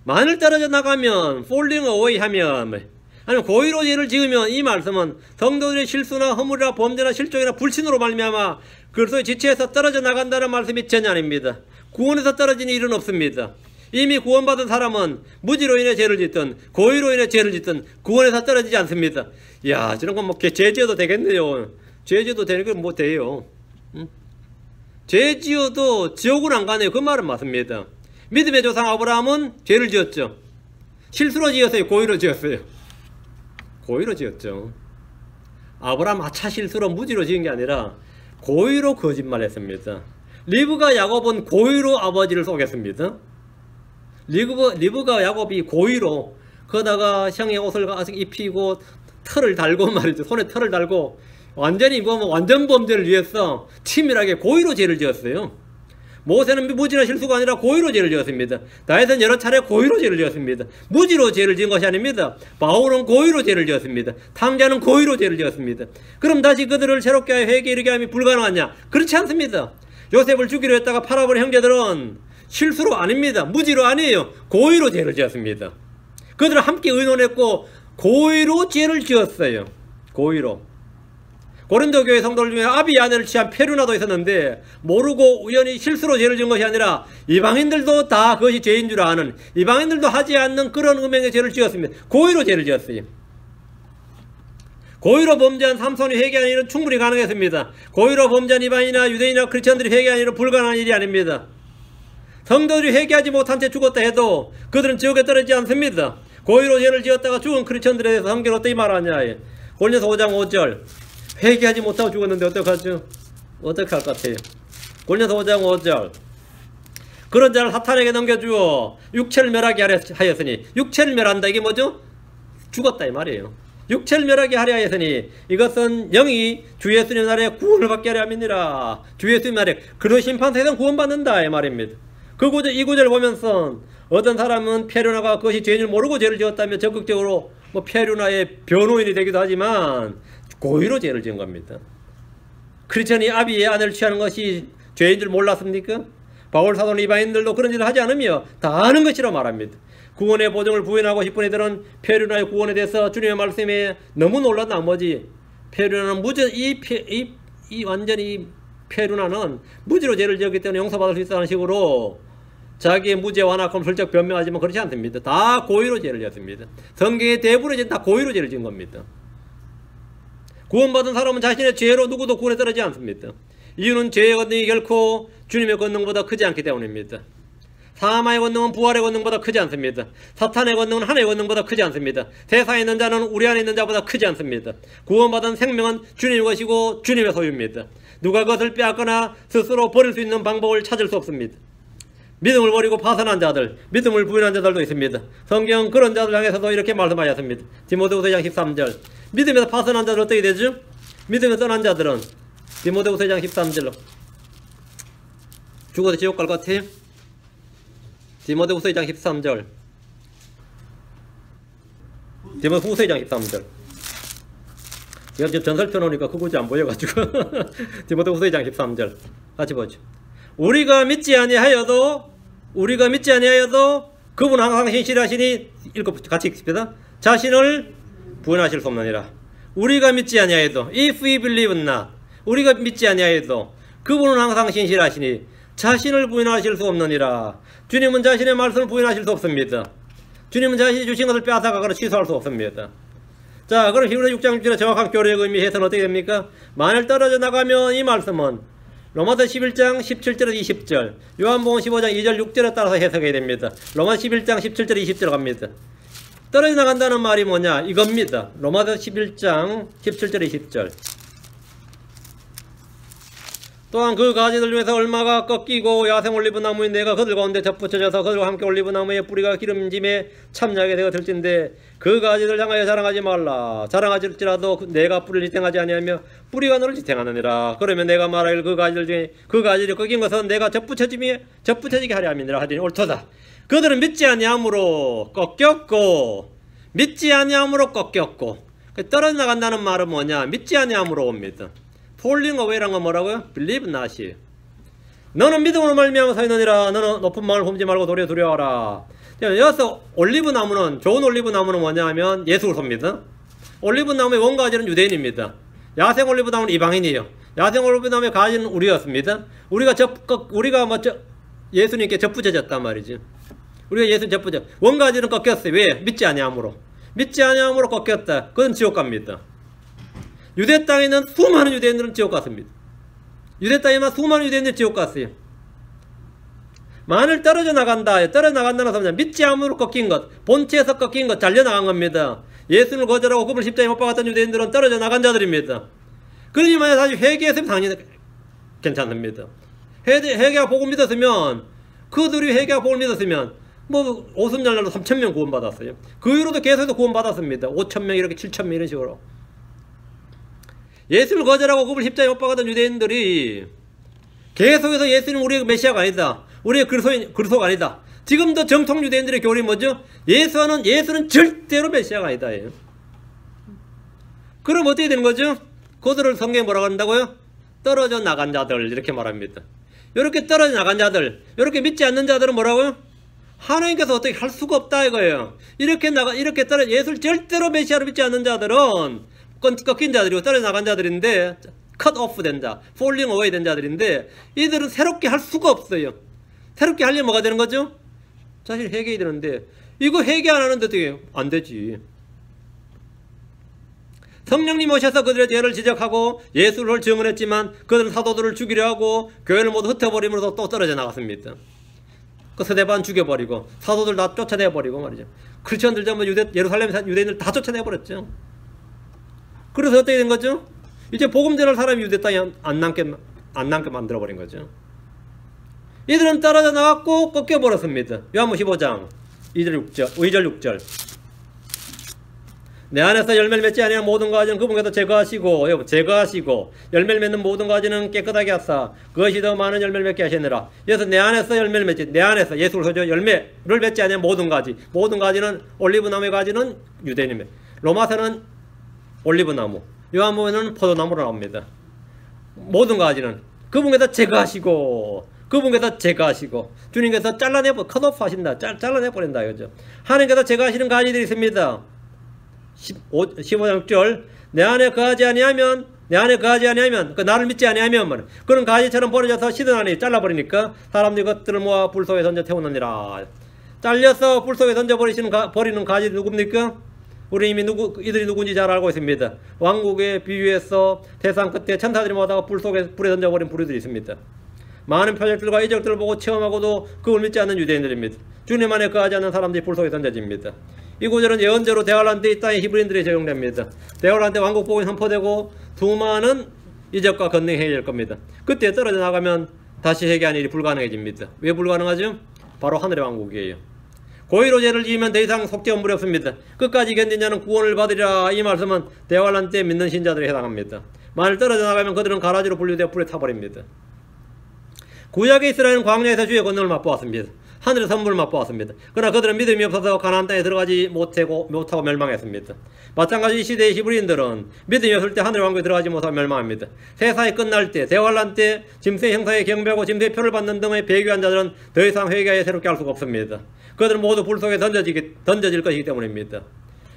만일 떨어져 나가면 falling away 하면 아니면 고의로 죄를 지으면 이 말씀은 성도들의 실수나 허물이나 범죄나 실족이나 불신으로 말미암아 그리스도의 지체에서 떨어져 나간다는 말씀이 전혀 아닙니다. 구원에서 떨어지는 일은 없습니다. 이미 구원받은 사람은 무지로 인해 죄를 짓든 고의로 인해 죄를 짓든 구원에서 떨어지지 않습니다. 이야, 저런 건 뭐 죄 지어도 되겠네요. 죄 지어도 되는 건 뭐 돼요. 죄 지어도 지옥은 안 가네요. 그 말은 맞습니다. 믿음의 조상 아브라함은 죄를 지었죠. 실수로 지었어요? 고의로 지었어요? 고의로 지었죠. 아브라함 아차 실수로 무지로 지은 게 아니라 고의로 거짓말했습니다. 리브가 야곱은 고의로 아버지를 속였습니다. 리브가 야곱이 고의로 거다가 형의 옷을 입히고 털을 달고 말이죠. 손에 털을 달고 완전히 완전 범죄를 위해서 치밀하게 고의로 죄를 지었어요. 모세는 무지나 실수가 아니라 고의로 죄를 지었습니다. 다윗은 여러 차례 고의로 죄를 지었습니다. 무지로 죄를 지은 것이 아닙니다. 바울은 고의로 죄를 지었습니다. 탕자는 고의로 죄를 지었습니다. 그럼 다시 그들을 새롭게 하여 회개에 이르게 함이 불가능하냐? 그렇지 않습니다. 요셉을 죽이려 했다가 팔아버린 형제들은 실수로 아닙니다. 무지로 아니에요. 고의로 죄를 지었습니다. 그들은 함께 의논했고 고의로 죄를 지었어요. 고의로. 고린도 교회 성도들 중에 아비 아내를 취한 페르나도 있었는데 모르고 우연히 실수로 죄를 지은 것이 아니라 이방인들도 다 그것이 죄인 줄 아는, 이방인들도 하지 않는 그런 음행의 죄를 지었습니다. 고의로 죄를 지었어요. 고의로 범죄한 삼손이 회개하는 일은 충분히 가능했습니다. 고의로 범죄한 이방인이나 유대인이나 크리스천들이 회개하는 일은 불가능한 일이 아닙니다. 성도들이 회개하지 못한 채 죽었다 해도 그들은 지옥에 떨어지지 않습니다. 고의로 죄를 지었다가 죽은 크리스천들에 대해서 성경은 어떻게 말하냐. 고린도서 5장 5절. 회개하지 못하고 죽었는데 어떡하죠? 어떻게 할 것 같아요? 고린도서 5장 5절. 그런 자를 사탄에게 넘겨주어 육체를 멸하게 하였으니, 육체를 멸한다 이게 뭐죠? 죽었다 이 말이에요. 육체를 멸하게 하려 하였으니 이것은 영이 주 예수님 날에 구원을 받게 하려 함이니라. 주 예수님 날에 그로 심판대에서 구원받는다 이 말입니다. 이 구절을 보면서 어떤 사람은 페르나가 그것이 죄인을 모르고 죄를 지었다며 적극적으로 페르나의 변호인이 되기도 하지만 고의로 죄를 지은 겁니다. 크리스천이 아비의 아내를 취하는 것이 죄인 줄 몰랐습니까? 바울 사도는 이방인들도 그런 일을 하지 않으며 다 아는 것이라 말합니다. 구원의 보증을 부인하고 싶은 이들은 페르나의 구원에 대해서 주님의 말씀에 너무 놀란 나머지 페르나는 완전히 페르나는 무지로 죄를 지었기 때문에 용서받을 수 있다는 식으로 자기의 무죄 완악함을 슬쩍 변명하지만 그렇지 않습니다. 다 고의로 죄를 지었습니다. 성경의 대부분의 죄는 다 고의로 죄를 지은 겁니다. 구원받은 사람은 자신의 죄로 누구도 구원에 떨어지지 않습니다. 이유는 죄의 권능이 결코 주님의 권능보다 크지 않기 때문입니다. 사망의 권능은 부활의 권능보다 크지 않습니다. 사탄의 권능은 하나의 권능보다 크지 않습니다. 세상에 있는 자는 우리 안에 있는 자보다 크지 않습니다. 구원받은 생명은 주님의 것이고 주님의 소유입니다. 누가 그것을 빼앗거나 스스로 버릴 수 있는 방법을 찾을 수 없습니다. 믿음을 버리고 파산한 자들, 믿음을 부인한 자들도 있습니다. 성경은 그런 자들 향해서도 이렇게 말씀하셨습니다. 디모데후서 2장 13절. 믿음에서 파산한 자들 어떻게 되죠? 믿음에서 떠난 자들은 디모데후서 2장 13절로 죽어서 지옥 갈 것 같아요? 디모데후서 2장 13절. 디모데후서 2장 13절. 제가 지금 전설 펴놓으니까 그 구절 안 보여가지고 디모데후서 2장 13절 같이 보죠. 우리가 믿지 아니하여도 그분은 항상 신실하시니 같이 읽습니다. 자신을 부인하실 수 없느니라. 우리가 믿지 아니하여도 if we believe not, 우리가 믿지 아니하여도 그분은 항상 신실하시니 자신을 부인하실 수 없느니라. 주님은 자신의 말씀을 부인하실 수 없습니다. 주님은 자신이 주신 것을 빼앗아가거나 취소할 수 없습니다. 자, 그럼 히브리서 6장 6절의 정확한 교리의 의미에서는 어떻게 됩니까? 만일 떨어져 나가면 이 말씀은 로마서 11장 17절에서 20절, 요한복음 15장 2절 6절에 따라서 해석해야 됩니다. 로마서 11장 17절 20절 갑니다. 떨어져 나간다는 말이 뭐냐? 이겁니다. 로마서 11장 17절 20절. 또한 그 가지들 중에서 얼마가 꺾이고 야생 올리브나무인 내가 그들 가운데 접붙여져서 그들과 함께 올리브나무의 뿌리가 기름짐에 참여하게 되어 들진데 그 가지들 향하여 자랑하지 말라. 자랑하질지라도 내가 뿌리를 지탱하지 아니하며 뿌리가 너를 지탱하느니라. 그러면 내가 말하길 그 가지들 중에 그 가지를 꺾인 것은 내가 접붙여지게 하려 함이니라 하더니 옳도다. 그들은 믿지 아니함으로 꺾였고 믿지 아니함으로 꺾였고. 떨어져 나간다는 말은 뭐냐? 믿지 아니함으로 옵니다. falling away란 건 뭐라고요? believe not이에요. 너는 믿음으로 말미암아 서 있느니라. 너는 높은 마음을 품지 말고 도리어 두려워하라. 여기서 올리브나무는, 좋은 올리브나무는 뭐냐 하면 예수를 섭니다. 올리브나무의 원가지는 유대인입니다. 야생 올리브나무는 이방인이에요. 야생 올리브나무의 가지는 우리였습니다. 우리가 예수님께 접붙여졌단 말이지. 우리가 예수님 접붙여. 원가지는 꺾였어요. 왜? 믿지 아니함으로. 믿지 아니함으로 꺾였다. 그건 지옥 갑니다. 유대 땅에 있는 수많은 유대인들은 지옥 갔습니다. 유대 땅에만 수많은 유대인들이 지옥 갔어요. 만일 떨어져 나간다. 떨어져 나간다는 것은 믿지 않음으로 꺾인 것, 본체에서 꺾인 것, 잘려나간 겁니다. 예수님을 거절하고 그분을 십자가에 못 박았던 유대인들은 떨어져 나간 자들입니다. 그러니 만약 다시 회개했으면 당연히 괜찮습니다. 회개가 복을 믿었으면, 그들이 회개가 복을 믿었으면 뭐 오순절날도 3,000명 구원받았어요. 그 이후로도 계속해서 구원받았습니다. 5,000명 이렇게 7,000명 이런 식으로. 예수를 거절하고 그분을 십자가에 못 박았던 유대인들이 계속해서 예수는 우리의 메시아가 아니다. 우리의 그리스도가 아니다. 지금도 정통 유대인들의 교리 뭐죠? 예수는 절대로 메시아가 아니다. 그럼 어떻게 되는 거죠? 그들을 성경에 뭐라고 한다고요? 떨어져 나간 자들 이렇게 말합니다. 이렇게 떨어져 나간 자들, 이렇게 믿지 않는 자들은 뭐라고요? 하나님께서 어떻게 할 수가 없다 이거예요. 이렇게 떨어져 예수를 절대로 메시아로 믿지 않는 자들은 꺾인 자들이고 떨어져 나간 자들인데 cut off 된 자, falling away 된 자들인데 이들은 새롭게 할 수가 없어요. 새롭게 하려면 뭐가 되는 거죠? 사실 회개해야 되는데 이거 회개 안 하는데 어떻게 안 되지. 성령님 오셔서 그들의 죄를 지적하고 예수를 증언했지만 그들은 사도들을 죽이려 하고 교회를 모두 흩어버림으로써 또 떨어져 나갔습니다. 그 스데반 죽여버리고 사도들 다 쫓아내버리고 말이죠. 크리스천들 전부 예루살렘 유대인들 다 쫓아내버렸죠. 그래서 어떻게 된 거죠? 이제 복음 전할 사람이 유대 땅에 안 남게 만들어버린 거죠. 이들은 떨어져 나갔고 꺾여버렸습니다. 요한복음 15장 2절 6절 내 안에서 열매를 맺지 아니한 모든 가지는 그분께서 제거하시고 열매를 맺는 모든 가지는 깨끗하게 하사 그것이 더 많은 열매를 맺게 하시느라. 그래서 내 안에서 열매를 맺지, 내 안에서 예수를 소유하여 열매를 맺지 아니한 모든 가지는 올리브나무의 가지는 유대인이며 로마서는 올리브나무, 요한복음에는 포도나무로 나옵니다. 모든 가지는 그분께서 제거하시고 주님께서 컷오프 하신다. 잘라내버린다 이거죠. 하나님께서 제거하시는 가지들이 있습니다. 15장 6절 내 안에 거하지 아니하면 그 나를 믿지 아니하면 그런 가지처럼 버려져서 시드나니 잘라버리니까 사람들이 그것들을 모아 불 속에 던져 태우느니라. 잘려서 불 속에 던져 버리는 가지 누굽니까? 우리 이미 이들이 누군지 잘 알고 있습니다. 왕국에 비유해서 세상 끝에 천사들이 모아다가 불에 던져버린 부류들이 있습니다. 많은 표적들과 이적들을 보고 체험하고도 그걸 믿지 않는 유대인들입니다. 주님 안에 거하지 않는 사람들이 불 속에 던져집니다. 이 구절은 예언대로 대환란 때 이 땅의 히브리인들이 적용됩니다. 대환란 때 왕국 복음이 선포되고 수많은 이적과 권능이 해결될 겁니다. 그때 떨어져 나가면 다시 회개하는 일이 불가능해집니다. 왜 불가능하죠? 바로 하늘의 왕국이에요. 고의로 죄를 지으면 더 이상 속죄원물이 없습니다. 끝까지 견딘 자는 구원을 받으리라. 이 말씀은 대환란 때 믿는 신자들에 해당합니다. 만일 떨어져 나가면 그들은 가라지로 분류되어 불에 타버립니다. 구약의 이스라엘은 광야에서 주의 권능을 맛보았습니다. 하늘의 선물을 맛보았습니다. 그러나 그들은 믿음이 없어서 가나안 땅에 들어가지 못하고 멸망했습니다. 마찬가지 이 시대의 히브리인들은 믿음이 없을 때 하늘의 왕국에 들어가지 못하고 멸망합니다. 세상이 끝날 때, 대환란 때 짐승의 형상에 경배하고 짐승의 표를 받는 등의 배교한 자들은 더 이상 회개하여 새롭게 할 수가 없습니다. 그들은 모두 불 속에 던져질 것이기 때문입니다.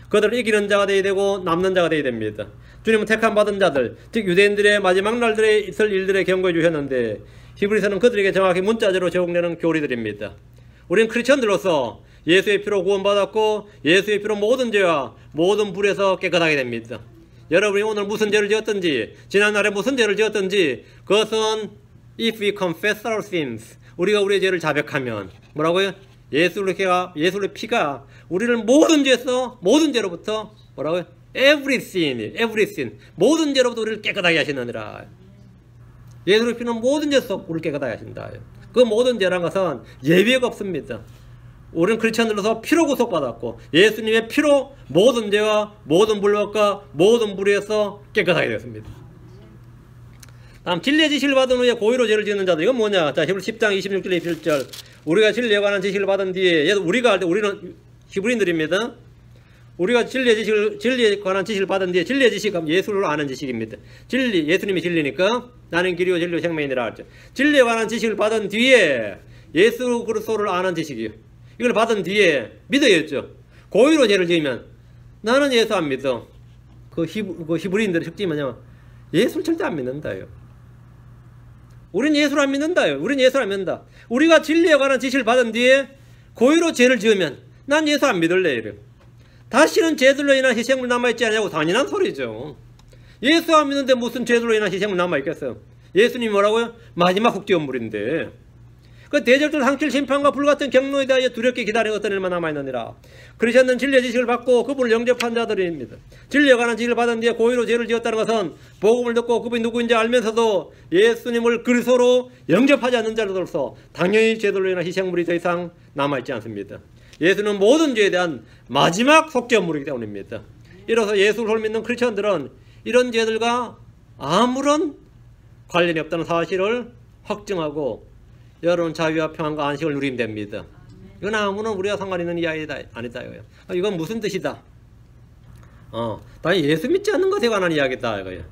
그들은 이기는 자가 되어야 되고 남는 자가 되어야 됩니다. 주님은 택함 받은 자들, 즉 유대인들의 마지막 날들에 있을 일들에 경고해 주셨는데 히브리서는 그들에게 정확히 문자적으로 제공되는 교리들입니다. 우리는 크리스천들로서 예수의 피로 구원받았고 예수의 피로 모든 죄와 모든 불에서 깨끗하게 됩니다. 여러분이 오늘 무슨 죄를 지었든지 지난날에 무슨 죄를 지었든지 그것은 if we confess our sins 우리가 우리의 죄를 자백하면 뭐라고요? 예수의 피가 우리를 모든 죄로부터 뭐라고요? every sin 모든 죄로부터 우리를 깨끗하게 하시느니라. 예수의 피는 모든 죄에서 우리를 깨끗하게 하신다. 그 모든 죄란 것은 예외가 없습니다. 우리는 크리스천들로서 피로 구속받았고 예수님의 피로 모든 죄와 모든 불법과 모든 불의에서 깨끗하게 되었습니다. 다음 진리의 지식을 받은 후에 고의로 죄를 짓는 자들 이건 뭐냐? 자 히브리 10장 26절 27절 우리가 진리에 관한 지식을 받은 뒤에 우리가 할 때 우리는 히브리인들입니다. 우리가 진리에 관한 지식을 받은 뒤에 진리의 지식은 예수를 아는 지식입니다. 예수님이 진리니까 나는 길이요 진리요 생명이니라 하죠. 진리에 관한 지식을 받은 뒤에 예수 그리스도를 아는 지식이요. 이걸 받은 뒤에 믿어야죠. 고의로 죄를 지으면 나는 예수 안 믿어. 그 히브리인들의 특징이 뭐냐면 예수를 절대 안 믿는다요. 우린 예수를 안 믿는다요. 우린 예수를 안 믿는다. 우리가 진리에 관한 지식을 받은 뒤에 고의로 죄를 지으면 난 예수 안 믿을래 이래요. 다시는 죄들로 인한 희생물 남아있지 않냐고 당연한 소리죠. 예수 안 믿는데 무슨 죄들로 인한 희생물 남아있겠어요. 예수님이 뭐라고요? 마지막 속죄원물인데 그 대절들 상칠 심판과 불같은 경로에 대하여 두렵게 기다리는 어떤 일만 남아있느니라. 그러셨는 진리의 지식을 받고 그분을 영접한 자들입니다. 진리에 관한 지식을 받은 뒤에 고의로 죄를 지었다는 것은 복음을 듣고 그분이 누구인지 알면서도 예수님을 그리스도로 영접하지 않는 자로서 당연히 죄들로 인한 희생물이 더 이상 남아있지 않습니다. 예수는 모든 죄에 대한 마지막 속죄물이기 때문입니다. 이로써 예수를 믿는 크리스천들은 이런 죄들과 아무런 관련이 없다는 사실을 확증하고 여러분 자유와 평안과 안식을 누리면 됩니다. 이건 아무런 우리가 상관 있는 이야기다 아니다 이거예요. 이건 무슨 뜻이다? 다 예수 믿지 않는 것에 관한 이야기다 이거예요.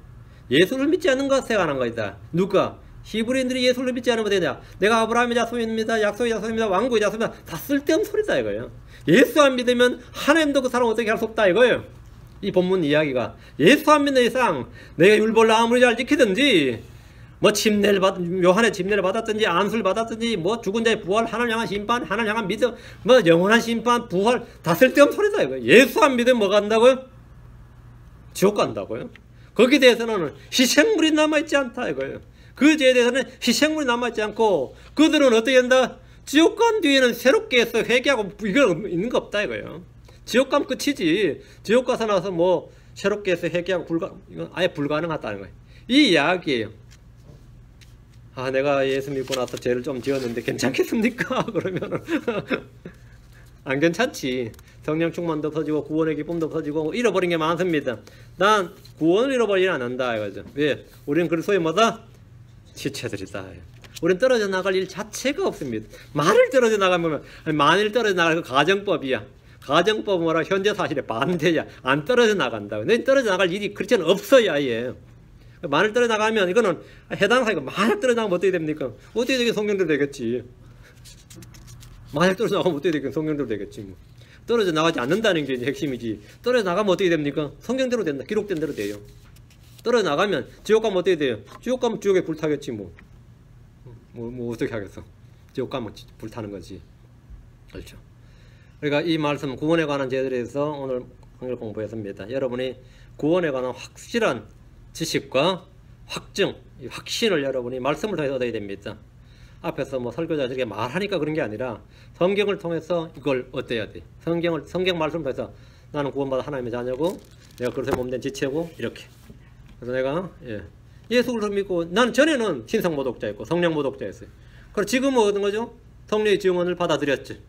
예수를 믿지 않는 것에 관한 것이다. 누가? 히브리인들이 예수를 믿지 않으면 되냐? 내가 아브라함의 자손입니다. 약속의 자손입니다. 왕국의 자손입니다. 다 쓸데없는 소리다 이거예요. 예수 안 믿으면 하나님도 그 사람 어떻게 할 수 없다 이거예요. 이 본문 이야기가 예수 안 믿는 이상 내가 율법을 아무리 잘 지키든지 뭐 요한의 침례를 받았든지 안수를 받았든지 뭐 죽은 자의 부활, 하나님 향한 심판, 하나님 향한 믿음, 뭐 영원한 심판, 부활 다 쓸데없는 소리다 이거. 예수 안 믿으면 뭐 간다고요? 지옥 간다고요. 거기에 대해서는 희생물이 남아있지 않다 이거예요. 그 죄에 대해서는 희생물이 남아있지 않고 그들은 어떻게 한다? 지옥 간 뒤에는 새롭게 해서 회개하고 이거 있는 거 없다 이거예요. 지옥 가면 끝이지. 지옥 가서 나서 뭐 새롭게 해서 회개하고 이건 아예 불가능하다는 거예요. 이 이야기예요. 내가 예수 믿고 나서 죄를 좀 지었는데 괜찮겠습니까? 그러면은 안 괜찮지. 성령 충만도 없어지고 구원의 기쁨도 없어지고 잃어버린 게 많습니다. 난 구원을 잃어버리지 않는다 이거죠. 왜? 우리는 그리스도의 뭐다? 지체들이다. 우리는 떨어져 나갈 일 자체가 없습니다. 만일 떨어져 나가면 만일 떨어져 나갈 그 가정법이야. 가정법은 뭐라? 현재 사실의 반대야. 안 떨어져 나간다. 너 떨어져 나갈 일이 그렇지는 없어요 아예. 만일 떨어져 나가면 이거는 해당 사이가 만일 떨어져 나가면 어떻게 됩니까? 어떻게 되긴 성경대로 되겠지. 만일 떨어져 나가면 어떻게 되긴 성경대로 되겠지. 뭐. 떨어져 나가지 않는다는 게 이제 핵심이지. 떨어져 나가면 어떻게 됩니까? 성경대로 된다. 기록된 대로 돼요. 떨어져 나가면 지옥 가면 어떻게 돼요? 지옥 가면 지옥에 불타겠지 뭐. 뭐 어떻게 하겠어? 지옥 가면 불타는 거지. 그렇죠. 그러니까 이 말씀 구원에 관한 죄들에 대해서 오늘 강의를 공부했습니다. 여러분이 구원에 관한 확실한 지식과 확증, 확신을 여러분이 말씀을 통해서 얻어야 됩니다. 앞에서 뭐 설교자들에게 말하니까 그런 게 아니라 성경을 통해서 이걸 얻어야 돼. 성경 말씀을 통해서 나는 구원받아 하나님의 자녀고 내가 그릇에 몸된 지체고 이렇게. 그래서 내가 예수를 믿고 난 전에는 신성 모독자였고 성령 모독자였어요. 그리고 지금은 어떤 거죠? 성령의 증언을 받아들였지.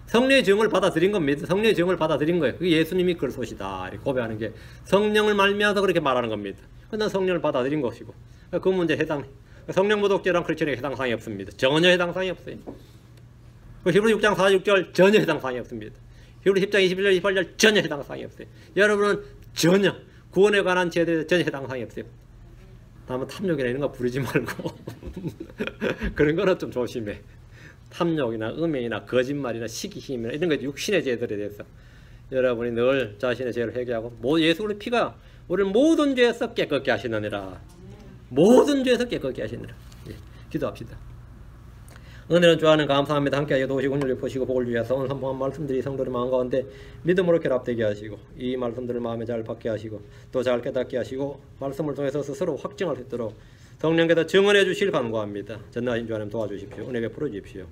성령의 증언을 받아들인 겁니다. 성령의 증언을 받아들인 거예요. 그게 예수님이 그리스도시다 이렇게 고백하는 게 성령을 말미암아서 그렇게 말하는 겁니다. 난 성령을 받아들인 것이고 그 문제에 해당 성령 모독죄랑 크리스천에게 해당 사항이 없습니다. 전혀 해당 사항이 없어요. 히브리 6장 46절 전혀 해당 사항이 없습니다. 히브리 10장 21절 28절 전혀 해당 사항이 없어요. 여러분은 전혀 구원에 관한 죄에 전혀 해당 사항이 없어요. 다만 탐욕이나 이런 거 부리지 말고 그런 거는 좀 조심해. 탐욕이나 음행이나 거짓말이나 시기심이나 이런 거 육신의 죄들에 대해서 여러분이 늘 자신의 죄를 회개하고 예수의 피가 우리를 모든 죄에서 깨끗게 하시느니라. 모든 죄에서 깨끗게 하시느니라. 기도합시다. 은혜는 주하는 감사합니다. 함께 도우시고 은혜를 보시고 복을 위해서 오늘 한번 말씀들이 성도의 마음 가운데 믿음으로 결합되게 하시고 이 말씀들을 마음에 잘 받게 하시고 또 잘 깨닫게 하시고 말씀을 통해서 스스로 확증할 수 있도록 성령께서 증언해 주실 간구합니다. 전능하신 주 하나님 도와주십시오. 은혜 베풀어 주십시오.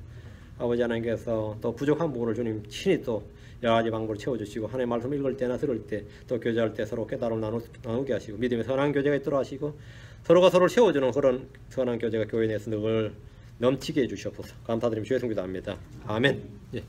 아버지 하나님께서 또 부족한 부분을 주님 친히 또 여러 가지 방법을 채워주시고 하나님의 말씀 읽을 때나 들을 때 또 교제할 때 서로 깨달음 나누게 하시고 믿음의 선한 교제가 있도록 하시고 서로가 서로를 채워주는 그런 선한 교제가 교회 내에서 늘 넘치게 해주시옵소서. 감사드리며 주의 성기도합니다. 아멘. 예.